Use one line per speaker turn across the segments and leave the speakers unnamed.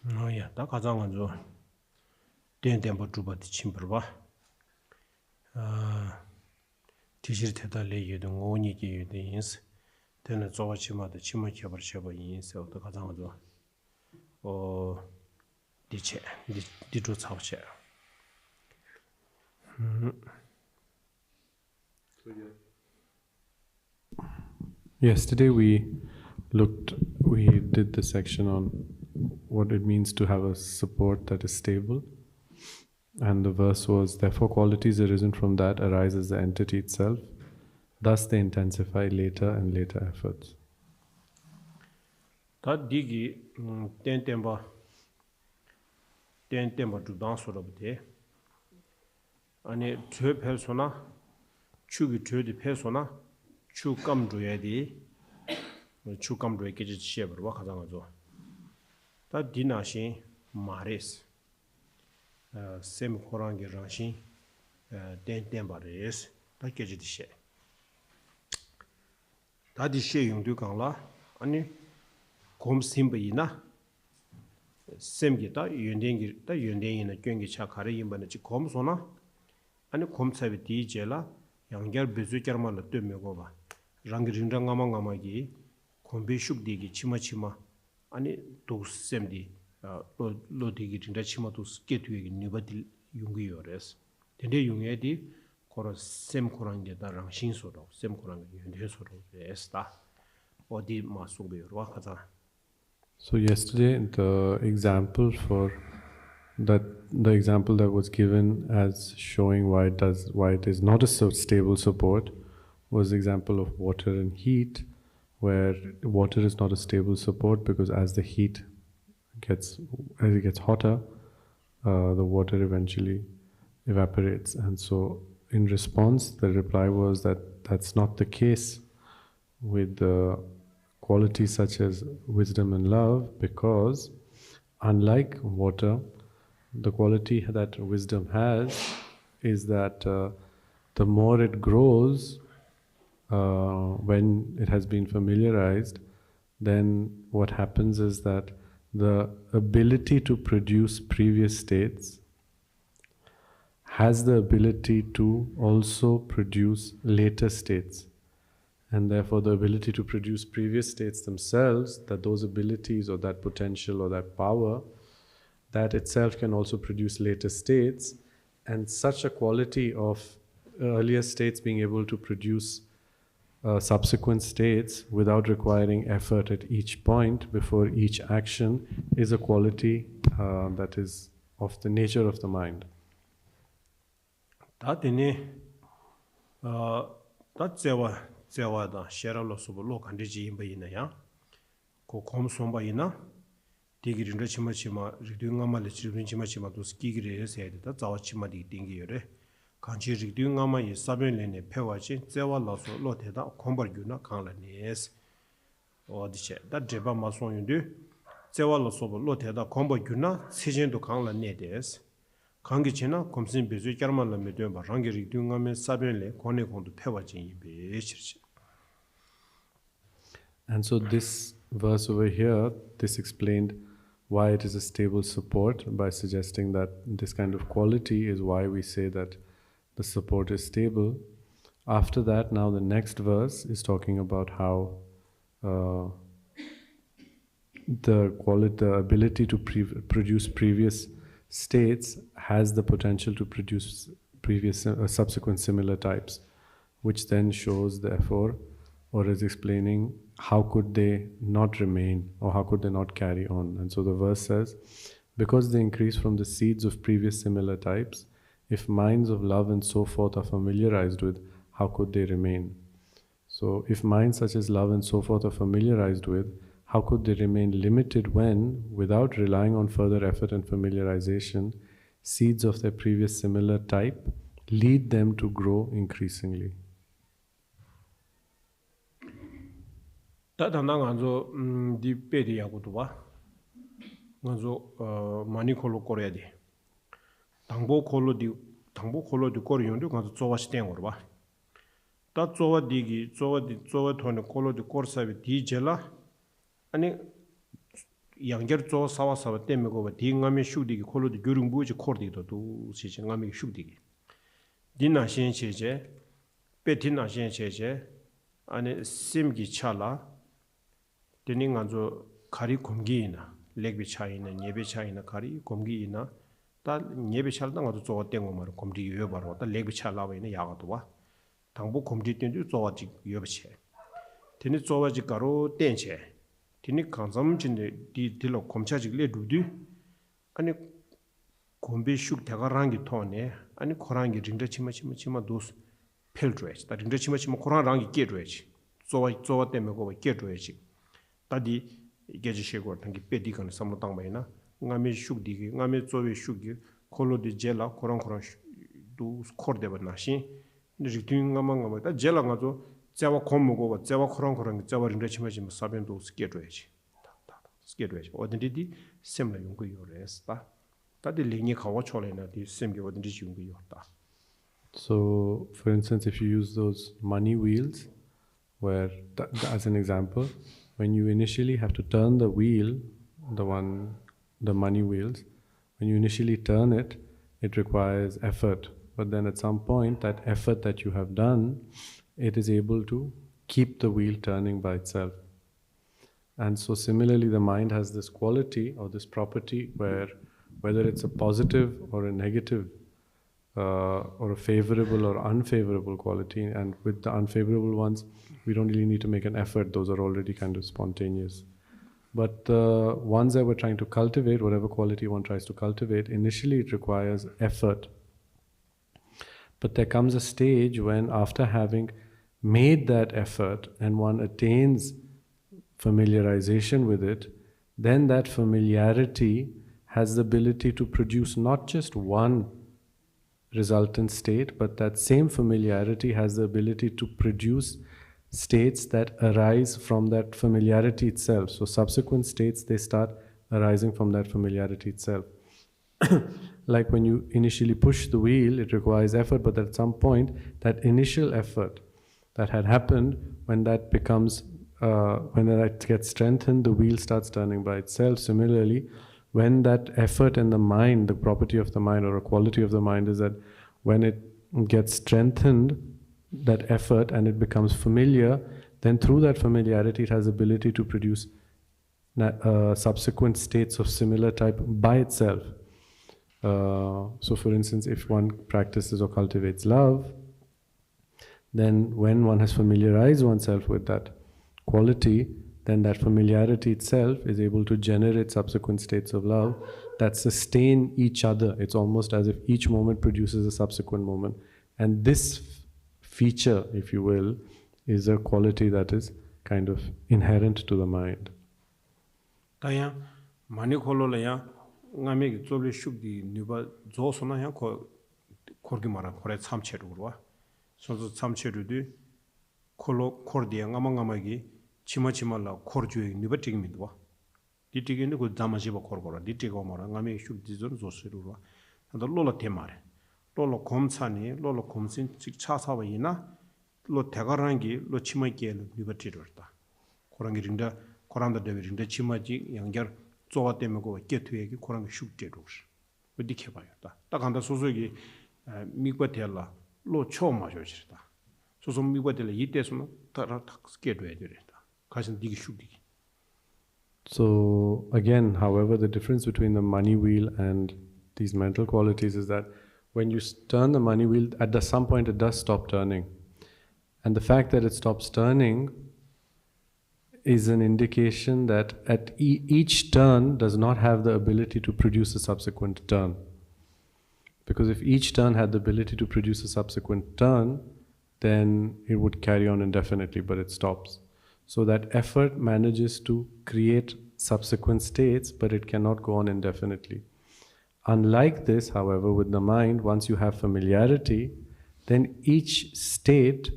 야, 다 가장 먼저 된tempo 주바 침벌봐. 티실 대달래 예동 오니기 예인스. 되는 조치마다 침을 켜버셔봐 인스 어디 가장 먼저 디체 디주 차오체.
Yesterday we did the section on what it means to have a support that is stable. And the verse was, therefore qualities arisen from that arise as the entity itself. Thus they intensify later and later efforts.
다 디기 된tempo 주당 소로부터 아니 저 페소나 추기 저디 페소나 추감주야디 추감주에 깨지 시에버와 가장하죠. 다 디나신 마레스 셈 코랑게 장신 된템바레스 다 깨지디 시에 다디 시에 용도 강라 아니 곰 심바이나 셈기다 윤댕기 다 윤댕이나 경기 차카레 임바네 지 곰소나 아니 곰차비 디제라 양결 베즈결만을 뜨면고 봐 랑그린랑가망가마기 곰베슈디기 치마치마 아니 도셈디 로디기 진짜 치마도 스케트위기 니바딜 용기요레스 근데 용해디 코로 셈 코랑게다랑 신소로 셈 코랑게 윤대소로 에스타 어디 마소베요와 가자.
So yesterday the example that was given as showing why it is not a so stable support was the example of water and heat, where water is not a stable support because as it gets hotter, the water eventually evaporates. And so in response, the reply was that that's not the case with the qualities such as wisdom and love, because unlike water, the quality that wisdom has is that the more it grows, when it has been familiarized, then what happens is that the ability to produce previous states has the ability to also produce later states. And therefore the ability to produce previous states themselves, that those abilities or that potential or that power, that itself can also produce later states. And such a quality of earlier states being able to produce subsequent states without requiring effort at each point before each action is a quality that is of the nature of the mind.
제와다 셰랄로스보 로칸디지 임바이나야 고 곰솜바이나 디기린데 치마치마 리딩가마레 치르빈치마치마도 스키기레 세야다 자와치마디 띵기요레 간치 리딩가마이 사벤레네 페와지 제와라소 로테다 콤바규나 칸라네스 어디체 다 제바 마송윤데 제와라소보 로테다 콤바규나 시젠도 칸라네데스 강기체나 검신 베즈 결만라 메드 바랑게 리딩가메 사벤레 코네콘도 페와지 베치르치.
And so this verse over here, this explained why it is a stable support by suggesting that this kind of quality is why we say that the support is stable. After that, now the next verse is talking about how the ability to produce previous states has the potential to produce previous subsequent similar types, which then shows therefore, or is explaining how could they not remain or how could they not carry on. And so the verse says, because they increase from the seeds of previous similar types, if minds of love and so forth are familiarized with, how could they remain? So if minds such as love and so forth are familiarized with, how could they remain limited when, without relying on further effort and familiarization, seeds of their previous similar type lead them to grow increasingly?
다다 나간조 디 베디야고도 봐. 간조 많이 콜로 거려야 돼. 당보 콜로디 거려용도 간조 조와시 된 거로 봐. 다 조와디기 조와 토네 콜로디 거사비 디젤라 아니 양결 조 사와 사와 때문에 거 딩감에 슈디기 콜로디 교릉 부지 코르디도 두 시지 감이 슈디기 디나신 제제 베티나신 제제 아니 심기 차라 데닝간조 가리 공기이나 렉비 차이나 예비 차이나 가리 공기이나 다 예비 차르다 가도 조 땡고 말 공기 요 바로 다 렉비 차라바이나 야가도 와 당부 공기 땡주 조와지 요비체 데니 조와지 가로 땡체 디니 강점진데 디딜로 검차지글레 루디 아니 곰베슈 대가랑기 토네 아니 코랑기 링데 치마치마 도스 펠드레지 다 링데 치마치마 코랑랑기 깨드레지 조와 때문에 거 깨드레지 다디 이게지 쉐고 당기 빼디간 삼로 땅바이나 ngame shukdigi ngame zowe shukgi kolo de jela korang du skorde ba nashi ritin ngama ta jela ngazo jawa khomgo ba jawa korang jawa rinre chimaji saben do skedweji skedweji odindi semla yunggu yores ta de lingi khawa chole na di semge odindi yunggu yorta.
So for instance, if you use those money wheels, where as an example, when you initially have to turn the wheel, the money wheels, when you initially turn it, it requires effort. But then at some point, that effort that you have done, it is able to keep the wheel turning by itself. And so similarly, the mind has this quality or this property where whether it's a positive or a negative or a favorable or unfavorable quality, and with the unfavorable ones, we don't really need to make an effort. Those are already kind of spontaneous. But the ones that we're trying to cultivate, whatever quality one tries to cultivate, initially it requires effort. But there comes a stage when, after having made that effort and one attains familiarization with it, then that familiarity has the ability to produce not just one resultant state, but that same familiarity has the ability to produce states that arise from that familiarity itself. So subsequent states, they start arising from that familiarity itself. Like when you initially push the wheel, it requires effort, but at some point, that initial effort that had happened, when that becomes, when that gets strengthened, the wheel starts turning by itself. Similarly, when that effort in the mind, the property of the mind or a quality of the mind is that when it gets strengthened, that effort, and it becomes familiar, then through that familiarity it has the ability to produce subsequent states of similar type by itself. So for instance, if one practices or cultivates love, then when one has familiarized oneself with that quality, then that familiarity itself is able to generate subsequent states of love that sustain each other. It's almost as if each moment produces a subsequent moment. And this feature, if you will, is a quality that is kind of inherent to the mind.
Taya mani kholo la ya ngame gi zoble shukdi nuba zo sona ya ko korgi mara kore chamcheru ro so chamcheru di kholo khordi ngama gi chima la khorju nuba tigmi do di tigini ko damaji ba khorgora di tigo mara ngame shukdi zon zo siru ro anda lola temare lola komchani lola komsin 직 차사와 이나 로 대가랑기 로 치마게 누가 tiru다 고랑기 린다 고란다 데비린다 치마지 양결 조와 때문에 고 깨트에기 고랑기 슉제로 어디 해봐요다 딱 한다 소소기 미과텔라 로 초마셔지다 소소 미과텔라 이때서는 따라 딱 깨줘야 되다 가신 디기 슉디기.
So again, however, the difference between the money wheel and these mental qualities is that when you turn the money wheel, at some point it does stop turning. And the fact that it stops turning is an indication that at each turn does not have the ability to produce a subsequent turn. Because if each turn had the ability to produce a subsequent turn, then it would carry on indefinitely, but it stops. So that effort manages to create subsequent states, but it cannot go on indefinitely. Unlike this, however, with the mind, once you have familiarity, then each state,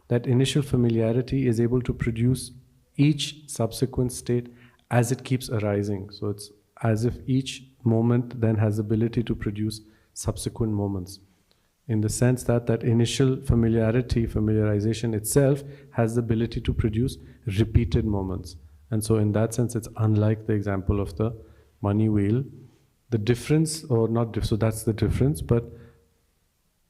that initial familiarity is able to produce each subsequent state as it keeps arising. So it's as if each moment then has the ability to produce subsequent moments. In the sense that that initial familiarization itself has the ability to produce repeated moments. And so in that sense, it's unlike the example of the money wheel. The difference, or not, so that's the difference, but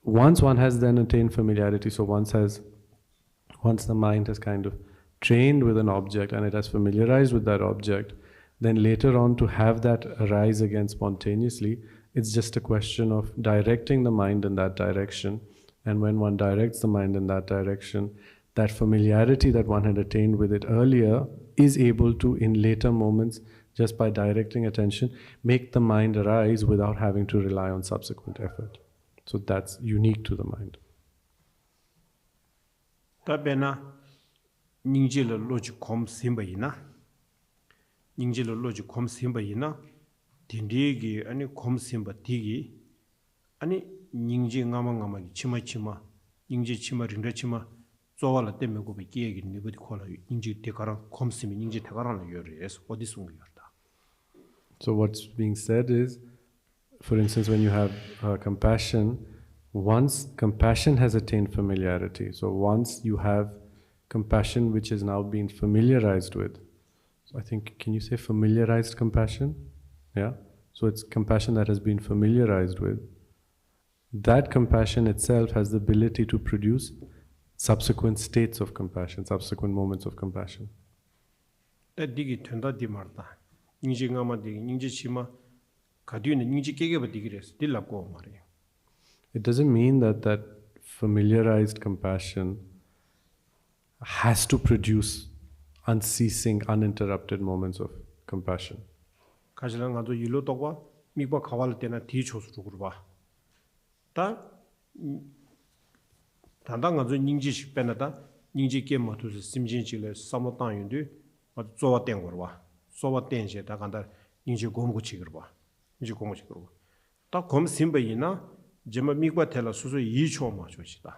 once one has then attained familiarity, so once the mind has kind of trained with an object and it has familiarized with that object, then later on to have that arise again spontaneously, it's just a question of directing the mind in that direction. And when one directs the mind in that direction, that familiarity that one had attained with it earlier is able to, in later moments, just by directing attention, make the mind arise without having to rely on subsequent effort. So that's unique to the mind.
Tabena ningjila logic kom simbayina. Ningjila logic kom simbayina. Tindigi ani kom simba tigi. Ani ningji ngama chima chima. Ningji chima rinda chima. Zowala teme gobe kiegi nibudi kola ningji tekarang kom simi ningji tekarang la yori es odisungu yorda.
So what's being said is, for instance, when you have compassion, once compassion has attained familiarity, so once you have compassion which has now been familiarized with, so I think, can you say familiarized compassion? Yeah? So it's compassion that has been familiarized with. That compassion itself has the ability to produce subsequent states of compassion, subsequent moments of compassion.
That digi tenda di marta. Ningji ngama digi, ningji chima, kadiyune ningji kegeba digires, dilla go mari.
It doesn't mean that familiarized compassion has to produce unceasing, uninterrupted moments of compassion.
Kajila nga do yilo tokwa, mikba kawal tena ti chosuru kurba. Ta, tanda nga do ningji shikpena ta, ningji ke matuzi simjin chile samotang yundu, nga zowa ten kurba. Zowa ten she ta kanda ningji gomgu chigirba. Ningji gomgu chigirba. Ta gom simba ina, jema mikba tela susu yi cho ma chochita.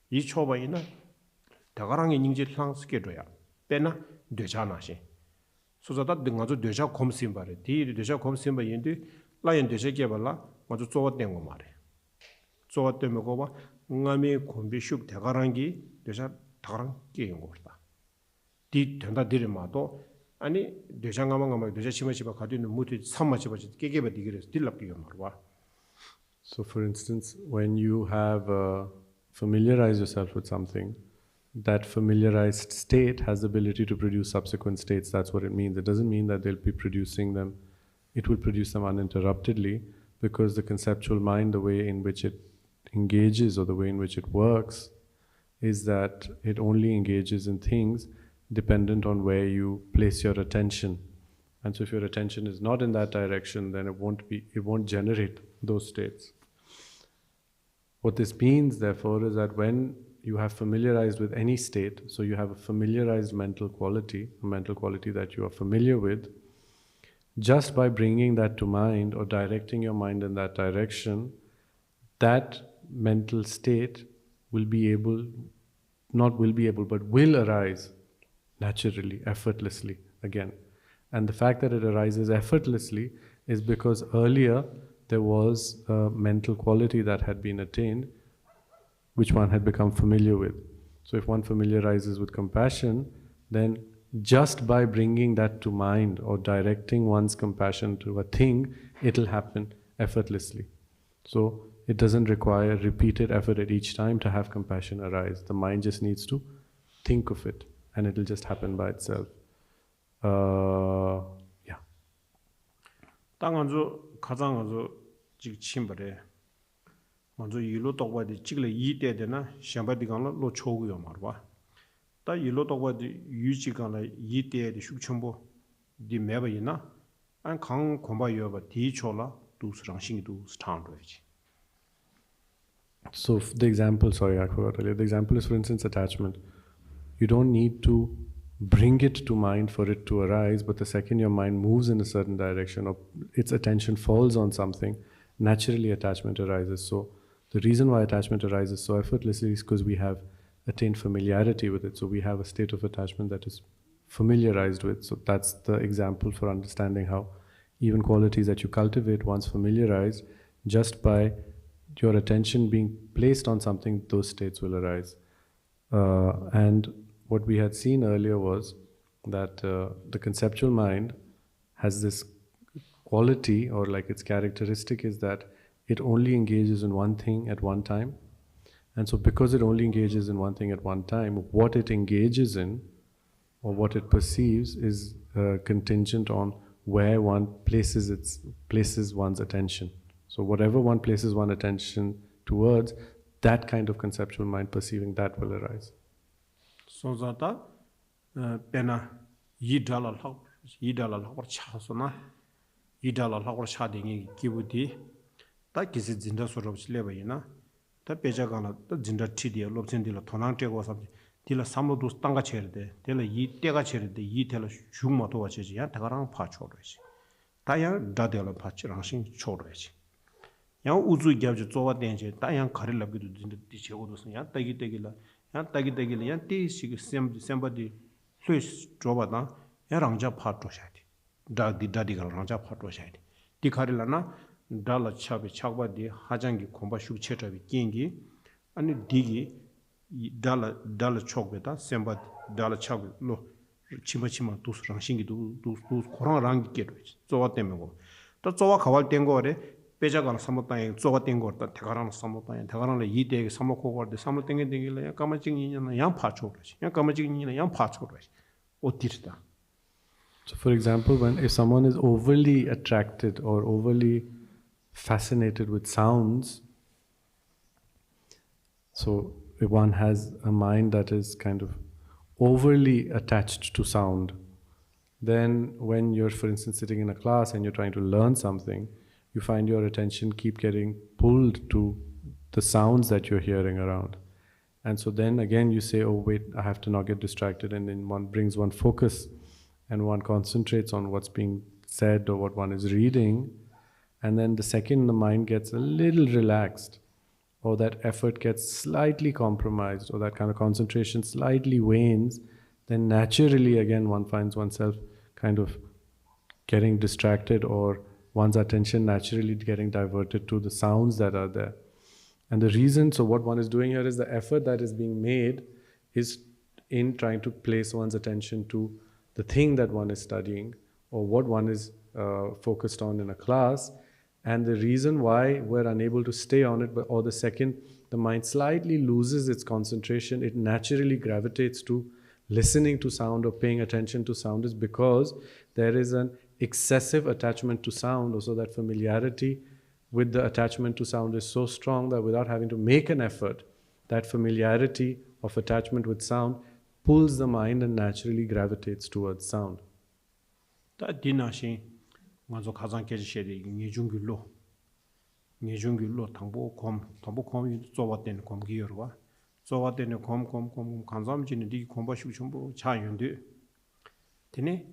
Yi cho ba ina, dagarangi ningji lang ske doya. Pena, deja na she. Susa ta nga zo deja gom simba re. Di deja gom simba yindu, la yin deja keba la, nga zo zowa ten go ma re. Zowa ten me go ba, nga mi gombi shuk dagarangi, deja dagarang ke yung go rta. Di tenda diri ma to, ani deja ngama deja chima chiba kadi nu muti samma chiba chit kekeba digires dilap kiyo marwa.
So for instance, when you have familiarized yourself with something, that familiarized state has the ability to produce subsequent states. That's what it means. It doesn't mean that they'll be producing them. It will produce them uninterruptedly, because the conceptual mind, the way in which it engages or the way in which it works, is that it only engages in things dependent on where you place your attention. And so if your attention is not in that direction, then it won't generate those states. What this means, therefore, is that when you have familiarized with any state, so you have a familiarized mental quality, a mental quality that you are familiar with, just by bringing that to mind or directing your mind in that direction, that mental state will arise naturally, effortlessly again. And the fact that it arises effortlessly is because earlier there was a mental quality that had been attained, which one had become familiar with. So if one familiarizes with compassion, then just by bringing that to mind or directing one's compassion to a thing, it'll happen effortlessly. So it doesn't require repeated effort at each time to have compassion arise. The mind just needs to think of it, and it'll just happen by itself. Yeah.
당한조 가장한조 직 침벌에 먼저 일로 똑바디 찍을 이때 되나 샴바디간로 로 초고요 말봐. 다 일로 똑바디 유지간라 이때의 숙청보 디 매버이나 안강 공바여바 디초라 두스랑 신기도 스탄드지.
So the example, sorry, I forgot earlier. The example is, for instance, attachment. You don't need to bring it to mind for it to arise, but the second your mind moves in a certain direction or its attention falls on something, naturally attachment arises. So the reason why attachment arises so effortlessly is because we have attained familiarity with it. So we have a state of attachment that is familiarized with. So that's the example for understanding how even qualities that you cultivate once familiarized, just by your attention being placed on something, those states will arise. And what we had seen earlier was that the conceptual mind has this quality, or like its characteristic is that it only engages in one thing at one time. And so because it only engages in one thing at one time, what it engages in or what it perceives is contingent on where one places one's attention. So whatever one places one's attention towards, that kind of conceptual mind perceiving that will arise.
So that pena yidala lhaqor chasona yidala lhaqor chadingi kibuti ta kisi zinda sorob chileba yina ta peja gana ta zinda chidi lobchen dila tonang tego sam dila samlo dus tanga cherde dila yi tega cherde yi tela shungma to wacheji ya tagarang pa choroji ta ya dadela pa chirangshin choroji ya uzu gyabje zowa denje ta ya karila bidu zinda diche odosan ya tagi ya ti sig somebody hlus jobada ya rangja pha to shadi dadi gal rangja pha to shadi ti karila na dala chabe chakba di hajangi khomba shuk chetabi kingi ani digi dala chokbe da somebody dala chabe lo chima dus rangshingi dus korang rangi kedo zowa temego to zowa khawal tengo re pejagan samotang zowa tengo ta tegaran samotang tegaran le yide samoko gorde samoteng dingile ya kamaching yang pha chokre ya kamaching yang pha chokre otirta.
So for example, if someone is overly attracted or overly fascinated with sounds, so if one has a mind that is kind of overly attached to sound, then when you're, for instance, sitting in a class and you're trying to learn something, you find your attention keep getting pulled to the sounds that you're hearing around. And so then again you say, oh wait, I have to not get distracted, and then one brings one focus and one concentrates on what's being said or what one is reading. And then the second the mind gets a little relaxed, or that effort gets slightly compromised, or that kind of concentration slightly wanes, then naturally again one finds oneself kind of getting distracted, or one's attention naturally getting diverted to the sounds that are there. And the reason, so what one is doing here is the effort that is being made is in trying to place one's attention to the thing that one is studying, or what one is focused on in a class. And the reason why we're unable to stay on it, or the second the mind slightly loses its concentration, it naturally gravitates to listening to sound or paying attention to sound, is because there is an excessive attachment to sound. Also that familiarity with the attachment to sound is so strong that without having to make an effort, that familiarity of attachment with sound pulls the mind and naturally gravitates towards sound.
먼저 가장 계시셔야 니중길로 당보 콤 쪼와된 콤 기여와 쪼와된 콤 간삼진이 디 콤바식 전부 차윤데 되네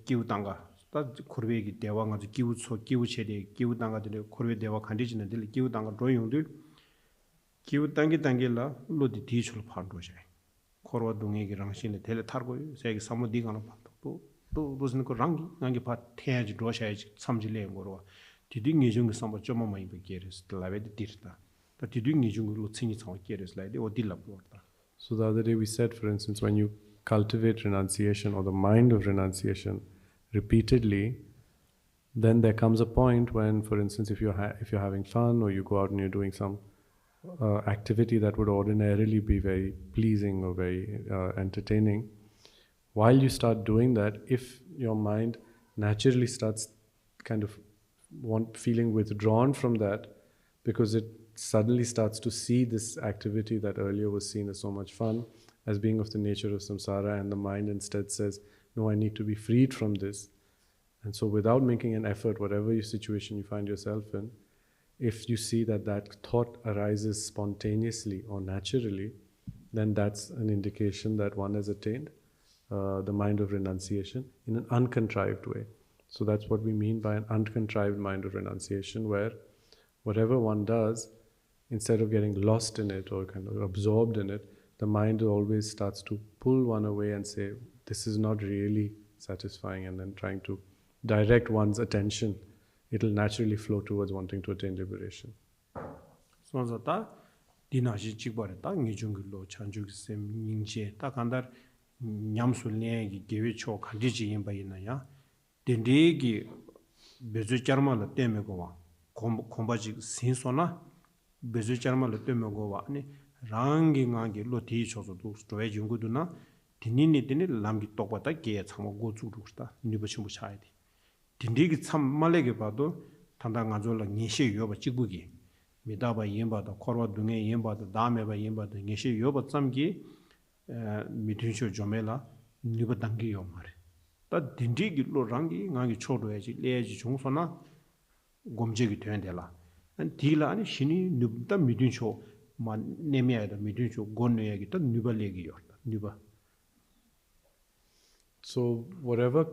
기우당가 다 코르베기 대왕가 기우체데 기우당가들 코르베 대와 간디진들 기우당가 로용들 기우당기라 로디 디출 판도제 코르와 동에기랑 신의 텔레 타고 세기 사무디가는 판도 또 무슨 그 랑기 파 태야지 도샤야지 삼질래 거로 디딩이 중 삼바 좀 많이 베게르스 라베디 디르다 또 디딩이 중으로 친이 참 게르스 라이데 어딜라 보다.
So the other day we said, for instance, when you cultivate renunciation or the mind of renunciation repeatedly, then there comes a point when, for instance, if you're having fun, or you go out and you're doing some activity that would ordinarily be very pleasing or very entertaining, while you start doing that, if your mind naturally starts kind of feeling withdrawn from that, because it suddenly starts to see this activity that earlier was seen as so much fun as being of the nature of samsara, and the mind instead says, no, I need to be freed from this. And so without making an effort, whatever your situation you find yourself in, if you see that that thought arises spontaneously or naturally, then that's an indication that one has attained the mind of renunciation in an uncontrived way. So that's what we mean by an uncontrived mind of renunciation, where whatever one does, instead of getting lost in it or kind of absorbed in it, the mind always starts to pull one away and say, this is not really satisfying, and then trying to direct one's attention, it'll naturally flow towards wanting to attain liberation.
So that dinashi chikbare ta ngijungilo chanjuk sem ningje ta kandar 냠술내기 계획초 간디지 임바이나야 덴데기 베즈 자르마를 때메고와 콤바지 신소나 베즈 자르마를 때메고와 아니 랑기가기 로티 초소도 스토에 중구도나 디니니디니 람기 똑바다 게 참고 고주루다 니버침부 차이디 딘디기 참 말레게 봐도 단단가졸라 니시 요바 찍부기 미다바 임바다 코르와 둥에 임바다 다메바 임바다 니시 요바 짬기 미든쇼 조메라 니버 당기 요 말에 다 딘디기 로랑기 가기 초도야지 레지 중소나 곰제기 된데라 딜라 아니 신이 니다 미든쇼 마 네미야다 미든쇼 곤뇌야기 또 니버레기 요 니버.
So whatever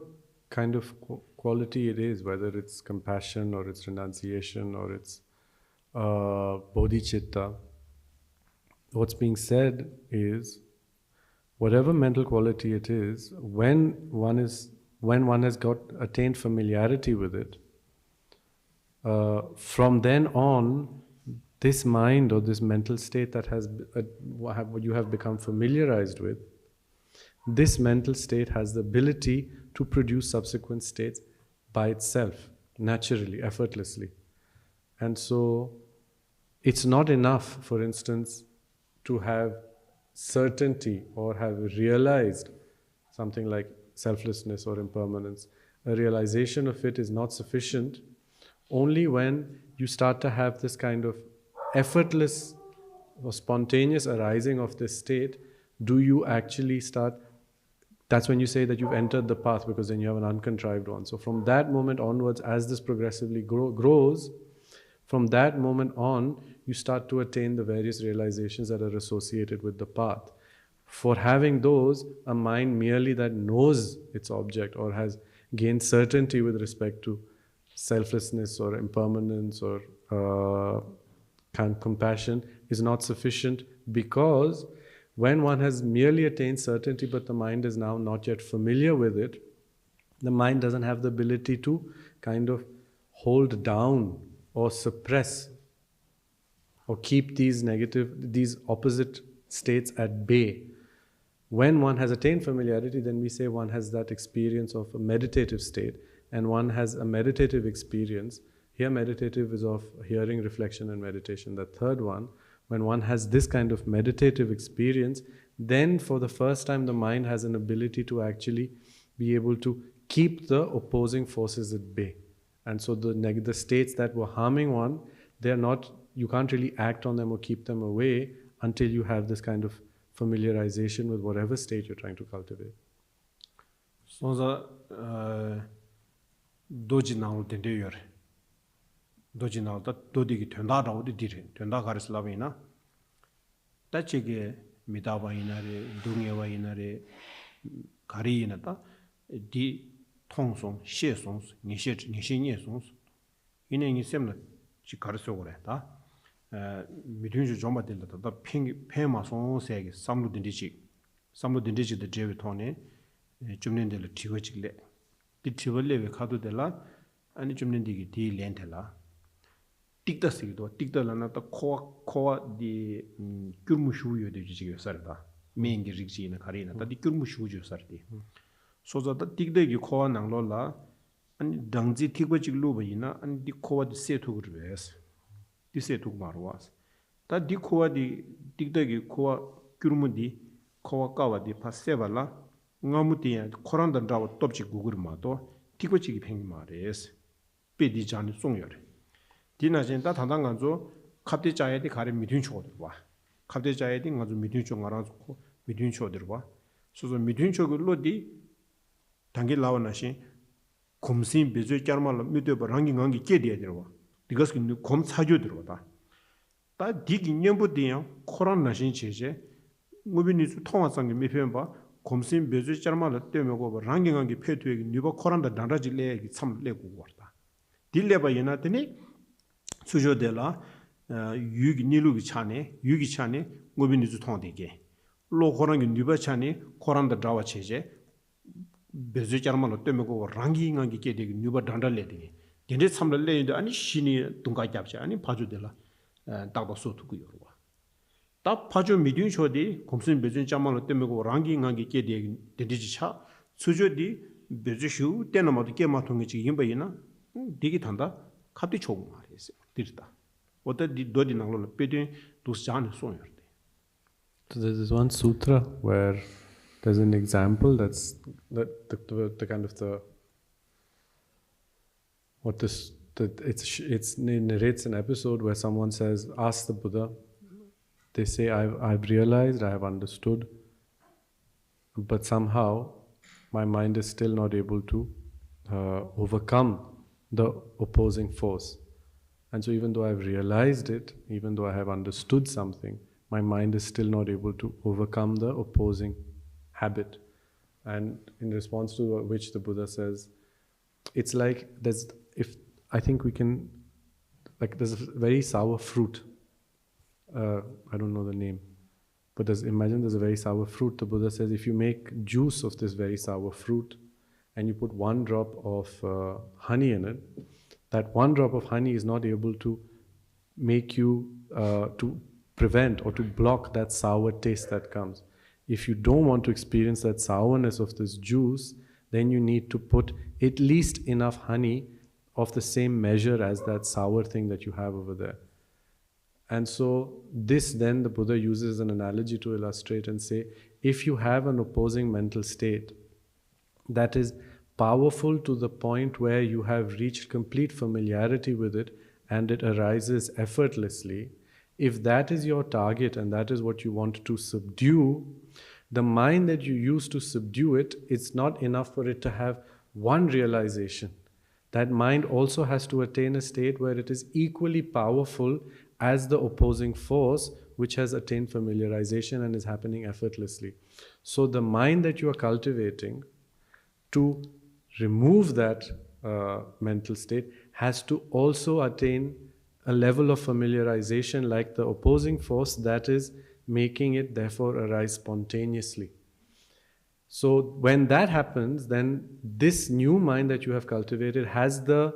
kind of quality it is, whether it's compassion or it's renunciation or it's bodhicitta, what's being said is whatever mental quality it is, when one has got attained familiarity with it, from then on, this mind or this mental state that you have become familiarized with, this mental state has the ability to produce subsequent states by itself, naturally, effortlessly. And so it's not enough, for instance, to have certainty or have realized something like selflessness or impermanence. A realization of it is not sufficient. Only when you start to have this kind of effortless or spontaneous arising of this state do you actually start. That's when you say that you've entered the path, because then you have an uncontrived one. So from that moment onwards, as this progressively grows, from that moment on, you start to attain the various realizations that are associated with the path. For having those, a mind merely that knows its object or has gained certainty with respect to selflessness or impermanence or compassion is not sufficient, because when one has merely attained certainty but the mind is now not yet familiar with it, the mind doesn't have the ability to kind of hold down or suppress or keep these opposite states at bay. When one has attained familiarity, then we say one has that experience of a meditative state, and one has a meditative experience. Here meditative is of hearing, reflection and meditation. The third one, when one has this kind of meditative experience, then for the first time the mind has an ability to actually be able to keep the opposing forces at bay. And so the states that were harming one, you can't really act on them or keep them away until you have this kind of familiarization with whatever state you're trying to cultivate.
So the doji naul tende yore. Doji naul ta dodigi tenda raudi dire, tenda garis lavina. Ta chege midaba inare, dungewa inare, gari inata, di tong song, she songs, nishi nye songs. Ine ngi semna chi gariso gore ta. Midunju jomba dilda ta pema song segi samlu dindichi de jevi tone, jumnen dila tiwa chikle. Di tiwa lewe khadu dila, ani jumnen digi di lente la. Tikta sikido, tikta lana ta kowa di gyurmu shuyo de jichiyo sarida. Mengi rikchi ina kari ina, ta di gyurmu shuyo saridi. Soza ta tikta gi kowa nanglo la, ani dangzi tikwa chiklu ba ina, ani di kowa di setu gurwes. Di setu marwas. Ta di kowa di, tikta gi kowa gyurmu di, kowa kawa di pa seba la, ngamu tiya koranda drawa topchi gugur ma to, tikwa chiki pengi ma res. Pe di jani song yore. Dina jen ta tanda nga zo kapte chaya di kare midun cho dirwa. Kapte chaya di nga zo midun cho nga ranzo ko midun cho dirwa. So zo midun cho go lo di tangi lawa na shin kumsin bezo kyarma la midyo ba rangi ngangi ke diya dirwa. Digas ki kum sajo dirwa ta. Ta digi nyambu diya koran na shin cheche ngubi nisu tonga sangi mipen ba kumsin bezo kyarma la teme go ba rangi ngangi pe tuye ki nipa koran da dandaji le ki tsam le gu warta. Di leba yena tini 수조 데라 유기 니루기 차네 유기 차네 고빈이주 통되게 로코랑이 뉴바 차네 코란다 drawa 체제 베즈 자르만로 때문에 랑기ing하게 되게 뉴바 단달래 되게 근데 참달래인데 아니 신이 둥가 잡지 아니 봐주 데라 딱도 소투고 요와 다 파조 미디운 쇼디 곰슨 베준 자만을 때문에 랑기 랑기 게디 데디지차 수조디 베주슈 때나마도 게마 통이지 임바이나 디기 탄다 갑디 초고 말이었어 디르다 어디 도디 나로 베디 두스잔 소요데.
So there's this one sutra where there's an example that's the kind of the what this it narrates an episode where someone asks the Buddha, they say, I've realized, I have understood, but somehow my mind is still not able to overcome the opposing force. And so even though I've realized it, even though I have understood something, my mind is still not able to overcome the opposing habit. And in response to which the Buddha says, it's like there's a very sour fruit. I don't know the name, but imagine there's a very sour fruit. The Buddha says if you make juice of this very sour fruit and you put one drop of honey in it, that one drop of honey is not able to make you to prevent or to block that sour taste that comes. If you don't want to experience that sourness of this juice, then you need to put at least enough honey of the same measure as that sour thing that you have over there. And so this then the Buddha uses an analogy to illustrate and say, if you have an opposing mental state that is powerful to the point where you have reached complete familiarity with it and it arises effortlessly, if that is your target and that is what you want to subdue, the mind that you use to subdue it, it's not enough for it to have one realization. That mind also has to attain a state where it is equally powerful as the opposing force, which has attained familiarization and is happening effortlessly. So the mind that you are cultivating to remove that mental state has to also attain a level of familiarization like the opposing force that is making it therefore arise spontaneously. So when that happens, then this new mind that you have cultivated has the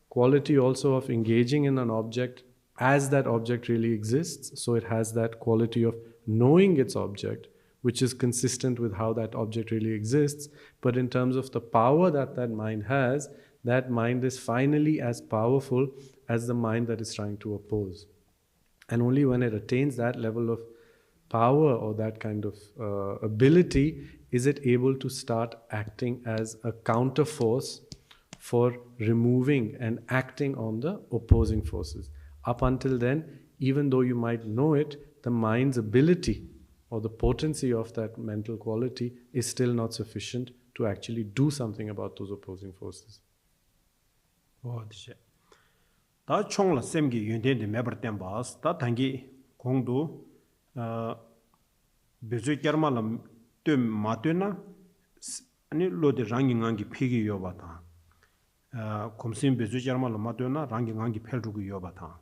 quality also of engaging in an object as that object really exists. So it has that quality of knowing its object, which is consistent with how that object really exists. But in terms of the power that that mind has, that mind is finally as powerful as the mind that is trying to oppose. And only when it attains that level of power or that kind of ability is it able to start acting as a counter force for removing and acting on the opposing forces. Up until then, even though you might know it, the mind's ability or the potency of that mental quality is still not sufficient to actually do something about those opposing forces.
다 총라 셈기 윤된데 매버템 바스 다 단기 공도 베즈 겨말람 뜸 마트나 아니 로데 랑잉앙기 피기 요바타 콤심 베즈 겨말람 마트나 랑잉앙기 펠루고 요바타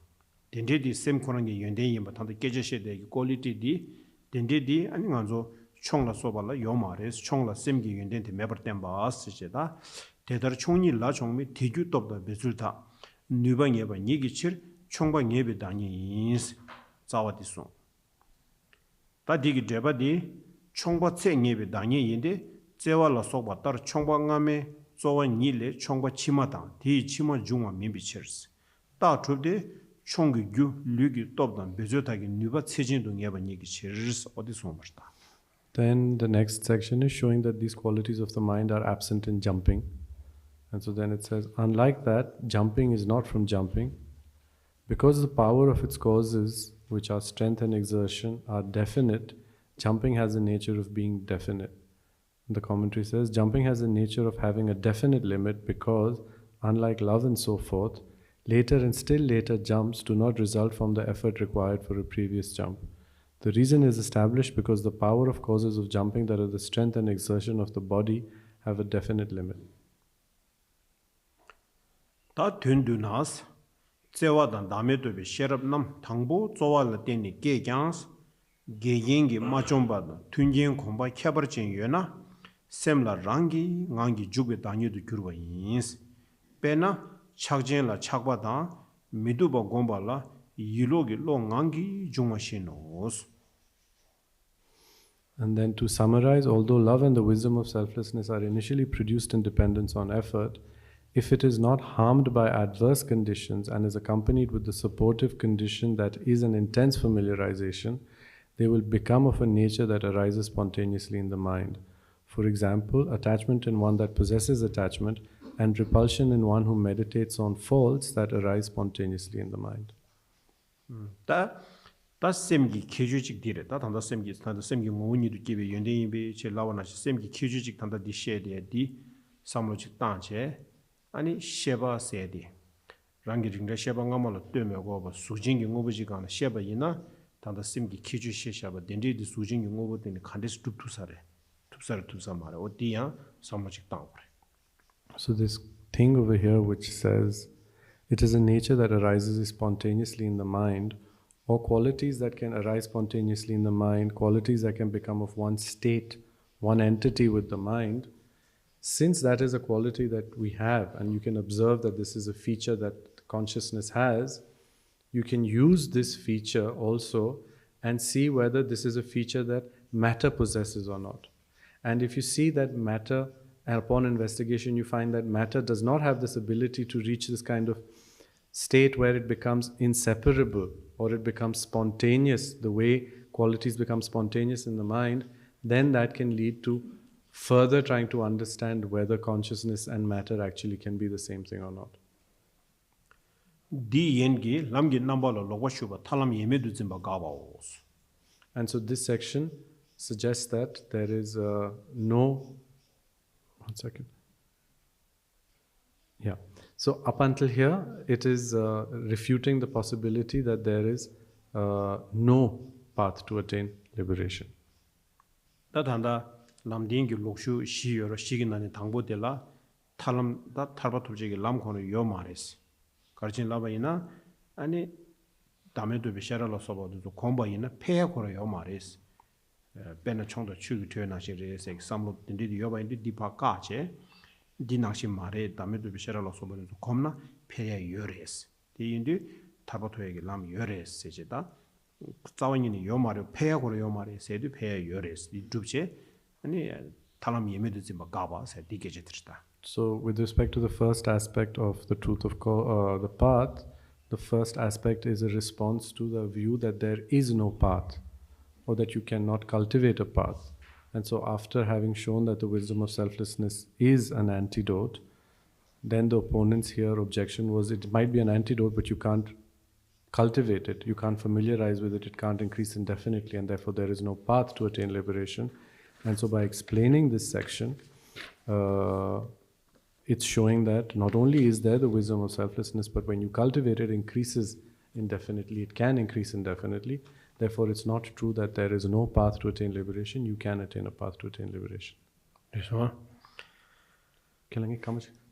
덴데디 셈 코랑게 윤된이 바탄데 게제셰데 퀄리티디 덴데디 아니 간조 총라 소발라 요마레스 총라 셈기 윤된데 매버템 바스 제다 대다르 총니 라 총미 대규톱다 베즈타 누방 예바 니기칠 총방 예배 당인스 자와디송 다디기 제바디 총바 책 예배 당인인데 제와라 소바 따르 총방감에 조와 니레 총바 치마다 디 치마 중화 민비치르스 다 trude 총기 규 류기 톱단 베조타기 누바 체진동 예바 니기치르스 어디송 버다.
Then the next section is showing that these qualities of the mind are absent in jumping. And so then it says, unlike that, jumping is not from jumping. Because the power of its causes, which are strength and exertion, are definite, jumping has the nature of being definite. The commentary says, jumping has the nature of having a definite limit because, unlike love and so forth, later and still later jumps do not result from the effort required for a previous jump. The reason is established because the power of causes of jumping that are the strength and exertion of the body have a definite limit.
다 튼두나스 제와단 다메도비 셰럽남 당보 조와르 데니 게장스 게yengi 마좀바다 튼진 콤바 캬버진 요나 셈라 랑기 랑기 주베 다니도 규르바 인스 베나 착진라 착바다 미두바 곰발라 이로기 로 랑기 중마시노스
And then to summarize, although love and the wisdom of selflessness are initially produced in dependence on effort, if it is not harmed by adverse conditions and is accompanied with the supportive condition that is an intense familiarization, they will become of a nature that arises spontaneously in the mind. For example, attachment in one that possesses attachment and repulsion in one who meditates on faults that arise spontaneously in the mind.
다 셈기 기주직 디레 다 단다 셈기 모니도 기베 연대인비 제 라와나시 셈기 기주직 단다 디셰데 디 삼로직 땅체 아니 셰바 세디 랑기 링레 셰바 가마로 뜨메고 바 수진기 ngo부지가나 셰바이나 단다 셈기 기주 셰샤바 덴디디 수진기 ngo부데니 칸데스 툭투사레 툭사마레 어디야 삼로직 땅브레.
So this thing over here which says it is a nature that arises spontaneously in the mind, or qualities that can arise spontaneously in the mind, qualities that can become of one state, one entity with the mind, since that is a quality that we have, and you can observe that this is a feature that consciousness has, you can use this feature also and see whether this is a feature that matter possesses or not. And if you see that matter, and upon investigation you find that matter does not have this ability to reach this kind of state where it becomes inseparable or it becomes spontaneous, the way qualities become spontaneous in the mind, then that can lead to further trying to understand whether consciousness and matter actually can be the same thing or not. And so this section suggests that there is no... One second. Yeah. So up until here, it is refuting the possibility that there is no path to attain liberation.
다단다 남딩기 록슈 시여로 시긴나니 당보텔라 탈람 다 탈바투지기 람코노 요마레스 가르친 라바이나 아니 담에도 비샤라로 서버도 콤바이나 페야코로 요마레스 베나 총도 추기 되나시레스 삼로 딘디 요바인디 디파카체 디나시 마레 담에도 비샤라로 서버도 콤나 페야 요레스 디인디 탈바투에게 람 요레스 세제다 자원인이 요마르 페야고로 요마레스에도 페야 요레스 디 줍체 아니 탈람 예메드지 뭐 가바세 디게제트다.
So with respect to the first aspect of the truth of the path, the first aspect is a response to the view that there is no path or that you cannot cultivate a path. And so after having shown that the wisdom of selflessness is an antidote, then the opponent's here objection was it might be an antidote but you can't cultivate it, you can't familiarize with it, it can't increase indefinitely, and therefore there is no path to attain liberation. And so by explaining this section, it's showing that not only is there the wisdom of selflessness, but when you cultivate it, increases indefinitely. It can increase indefinitely. Therefore, it's not true that there is no path to attain liberation. You can attain a path to attain liberation.
Yes, sir.